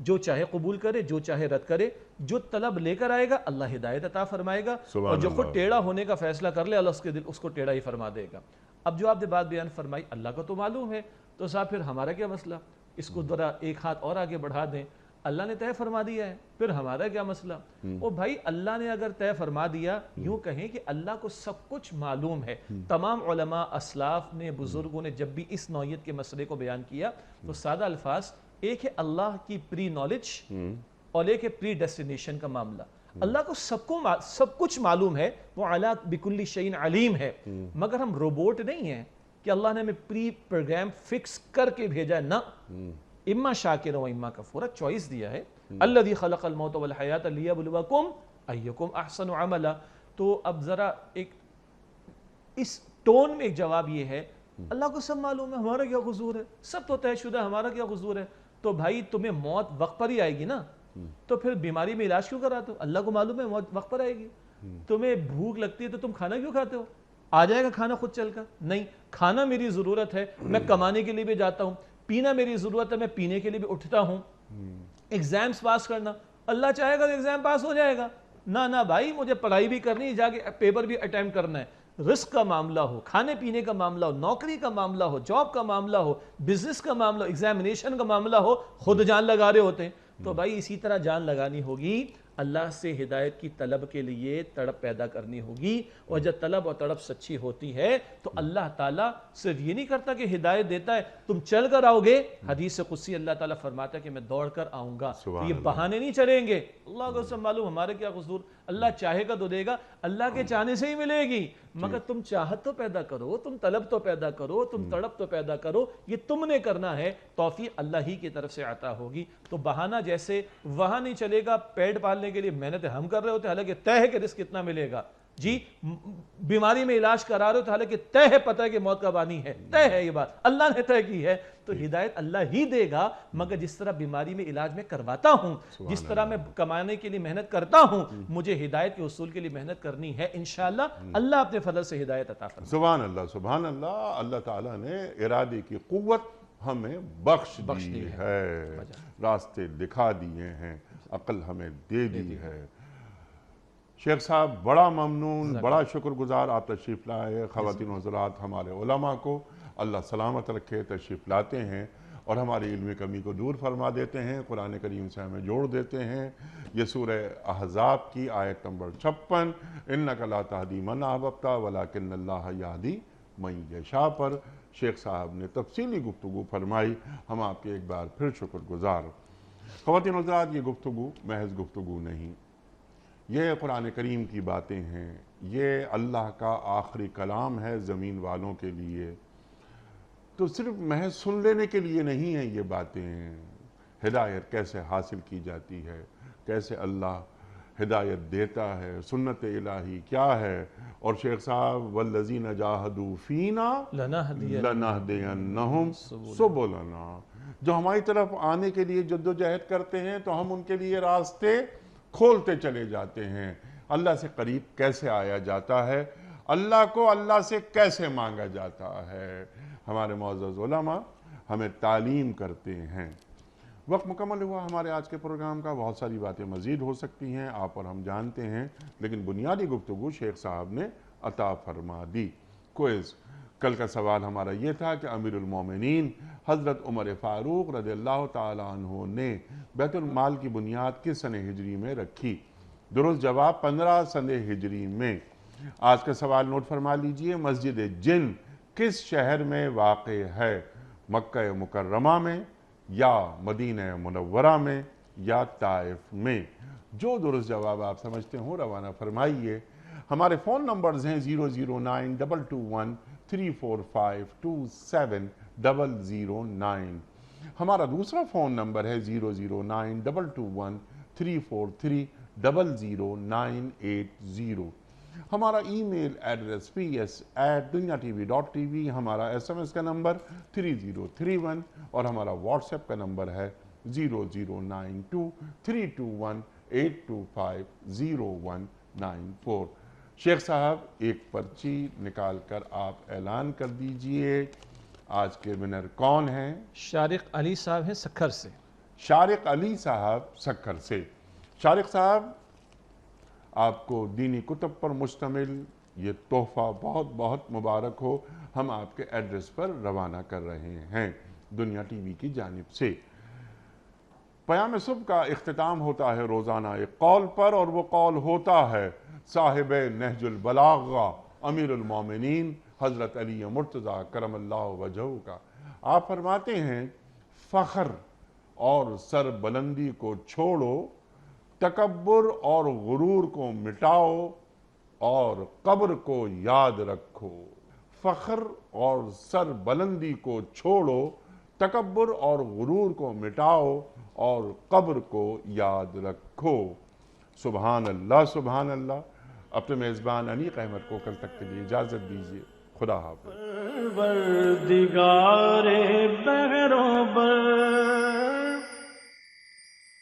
S3: جو چاہے قبول کرے، جو چاہے رد کرے، جو طلب لے کر آئے گا اللہ ہدایت عطا فرمائے گا، اور جو خود ٹیڑھا ہونے کا فیصلہ کر لے اللہ اس کے دل اس کو ٹیڑھا ہی فرما دے گا۔ اب جو آپ نے بات بیان فرمائی اللہ کا تو معلوم ہے، تو صاحب پھر ہمارا کیا مسئلہ؟ اس کو ذرا ایک ہاتھ اور آگے بڑھا دیں، اللہ نے طے فرما دیا ہے، پھر ہمارا کیا مسئلہ؟ او بھائی، اللہ نے اگر طے فرما دیا، یوں کہیں کہ اللہ کو سب کچھ معلوم ہے۔ تمام علماء، اسلاف نے، بزرگوں نے جب بھی اس نوعیت کے مسئلے کو بیان کیا تو سادہ الفاظ، ایک ہے اللہ کی پری نالج اور ایک ہے پری ڈیسٹینیشن کا معاملہ۔ اللہ کو سب کچھ معلوم ہے، وہ علی بکل شیء علیم ہے، مگر ہم روبوٹ نہیں ہیں کہ اللہ نے ہمیں پری پروگرام فکس کر کے بھیجا ہے، نہ، اما شاکرا و اما کفورا، چوائس دیا ہے۔ الذی خلق الموت والحیات لیبلوکم ايكم احسن عملا. تو اب ذرا ایک اس ٹون میں ایک جواب یہ ہے اللہ کو سب معلوم ہے، ہمارا کیا قصور ہے، سب تو طے شدہ، ہمارا کیا قصور ہے. تو بھائی تمہیں موت وقت پر ہی آئے گی نا، تو پھر بیماری میں علاج کیوں کراتے ہو؟ اللہ کو معلوم ہے موت وقت پر آئے گی. تمہیں بھوک لگتی ہے تو تم کھانا کیوں کھاتے ہو؟ آ جائے گا کھانا خود چل کر. نہیں، کھانا میری ضرورت ہے، میں کمانے کے لیے بھی جاتا ہوں. پینا میری ضرورت ہے، میں پینے کے لیے بھی اٹھتا ہوں. ایگزامز پاس کرنا، اللہ چاہے گا تو ایگزام پاس ہو جائے گا. نہ بھائی مجھے پڑھائی بھی کرنی ہے، جا کے پیپر بھی اٹیمپٹ کرنا ہے. رزق کا معاملہ ہو، کھانے پینے کا معاملہ ہو، نوکری کا معاملہ ہو، جاب کا معاملہ ہو، بزنس کا معاملہ ہو، ایگزامینیشن کا معاملہ ہو، خود جان لگا رہے ہوتے ہیں. تو بھائی اسی طرح جان لگانی ہوگی، اللہ سے ہدایت کی طلب کے لیے تڑپ پیدا کرنی ہوگی. اور جب طلب اور تڑپ سچی ہوتی ہے تو اللہ تعالیٰ صرف یہ نہیں کرتا کہ ہدایت دیتا ہے، تم چل کر آؤ گے. حدیث قدسی اللہ تعالیٰ فرماتا ہے کہ میں دوڑ کر آؤں گا. تو یہ بہانے نہیں چلیں گے. اللہ کو سب معلوم، ہمارے کیا قصور. اللہ چاہے گا تو دے گا، اللہ کے چاہنے سے ہی ملے گی. مگر تم چاہت تو پیدا کرو، تم طلب تو پیدا کرو، تم تڑپ تو پیدا کرو. یہ تم نے کرنا ہے، توفیق اللہ ہی کی طرف سے عطا ہوگی. تو بہانہ جیسے وہاں نہیں چلے گا. پیٹ پالنے کے لیے محنت ہم کر رہے ہوتے، حالانکہ طے ہے کہ رزق کتنا ملے گا. جی بیماری میں علاج کرا رہے ہوتے، حالانکہ طے ہے، پتہ ہے کہ موت کب آنی ہے، طے ہے، یہ بات اللہ نے طے کی ہے. تو ہدایت اللہ ہی دے گا. مگر جس طرح بیماری میں علاج میں کرواتا ہوں، جس طرح میں کمانے کے لیے محنت کرتا ہوں، مجھے ہدایت کے حصول کے لیے محنت کرنی ہے. انشاءاللہ اللہ اپنے فضل سے ہدایت عطا فرمائے.
S2: سبحان اللہ، سبحان اللہ. اللہ تعالیٰ نے ارادے کی قوت ہمیں بخش دی ہے، راستے دکھا دیے ہیں، عقل ہمیں دے دی ہے. شیخ صاحب بڑا ممنون، بڑا شکر گزار آپ تشریف لائے. خواتین و حضرات، ہمارے علماء کو اللہ سلامت رکھے، تشریف لاتے ہیں اور ہماری علمی کمی کو دور فرما دیتے ہیں، قرآن کریم سے ہمیں جوڑ دیتے ہیں. یہ سورہ احزاب کی آیت نمبر 56 اِنَّكَ لَا تَهْدِي مَنْ أَحْبَبْتَ وَلَكِنَّ اللَّهَ يَهْدِي مَنْ يَشَاءُ پر شیخ صاحب نے تفصیلی گفتگو فرمائی. ہم آپ کے ایک بار پھر شکر گزار. خواتین و حضرات، یہ گفتگو محض گفتگو نہیں، یہ قرآن کریم کی باتیں ہیں. یہ اللہ کا آخری کلام ہے زمین والوں کے لیے. تو صرف محض سن لینے کے لیے نہیں ہیں یہ باتیں. ہدایت کیسے حاصل کی جاتی ہے، کیسے اللہ ہدایت دیتا ہے، سنت الہی کیا ہے. اور شیخ صاحب والذین جاہدوا فینا لنہدینہم سبلنا، جو ہماری طرف آنے کے لیے جدوجہد کرتے ہیں تو ہم ان کے لیے راستے کھولتے چلے جاتے ہیں. اللہ سے قریب کیسے آیا جاتا ہے، اللہ کو اللہ سے کیسے مانگا جاتا ہے. ہمارے معزز علماء ہمیں تعلیم کرتے ہیں. وقت مکمل ہوا ہمارے آج کے پروگرام کا. بہت ساری باتیں مزید ہو سکتی ہیں، آپ اور ہم جانتے ہیں، لیکن بنیادی گفتگو شیخ صاحب نے عطا فرما دی. کوئز کل کا سوال ہمارا یہ تھا کہ امیر المومنین حضرت عمر فاروق رضی اللہ تعالیٰ عنہ نے بیت المال کی بنیاد کس سنہ ہجری میں رکھی؟ درست جواب 15 سنہ ہجری میں. آج کا سوال نوٹ فرما لیجئے. مسجد جن کس شہر میں واقع ہے؟ مکہ مکرمہ میں، یا مدینہ منورہ میں، یا طائف میں؟ جو درست جواب آپ سمجھتے ہوں روانہ فرمائیے. ہمارے فون نمبرز ہیں 0092213452709. ہمارا دوسرا فون نمبر ہے 0092213400980. ہمارا ای میل ایڈریس ps@dunyatv.tv. ہمارا SMS کا نمبر 3031 اور ہمارا واٹس ایپ کا نمبر ہے 00923218250194. شیخ صاحب ایک پرچی نکال کر آپ اعلان کر دیجئے. آج کے ونر کون ہیں؟
S3: شارق علی صاحب ہیں سکھر سے.
S2: شارق علی صاحب سکھر سے. شارق صاحب، آپ کو دینی کتب پر مشتمل یہ تحفہ بہت بہت مبارک ہو. ہم آپ کے ایڈریس پر روانہ کر رہے ہیں دنیا ٹی وی کی جانب سے. پیام صبح کا اختتام ہوتا ہے روزانہ ایک قول پر، اور وہ قول ہوتا ہے صاحب نہج البلاغہ امیر المومنین حضرت علی مرتضیٰ کرم اللہ وجہہ کا. آپ فرماتے ہیں فخر اور سر بلندی کو چھوڑو، تکبر اور غرور کو مٹاؤ اور قبر کو یاد رکھو. فخر اور سر بلندی کو چھوڑو، تکبر اور غرور کو مٹاؤ اور قبر کو یاد رکھو. سبحان اللہ سبحان اللہ۔ اپنے میزبان انیق احمد کو کل تک کے لیے اجازت دیجیے۔ خدا حافظ۔
S1: پروردگار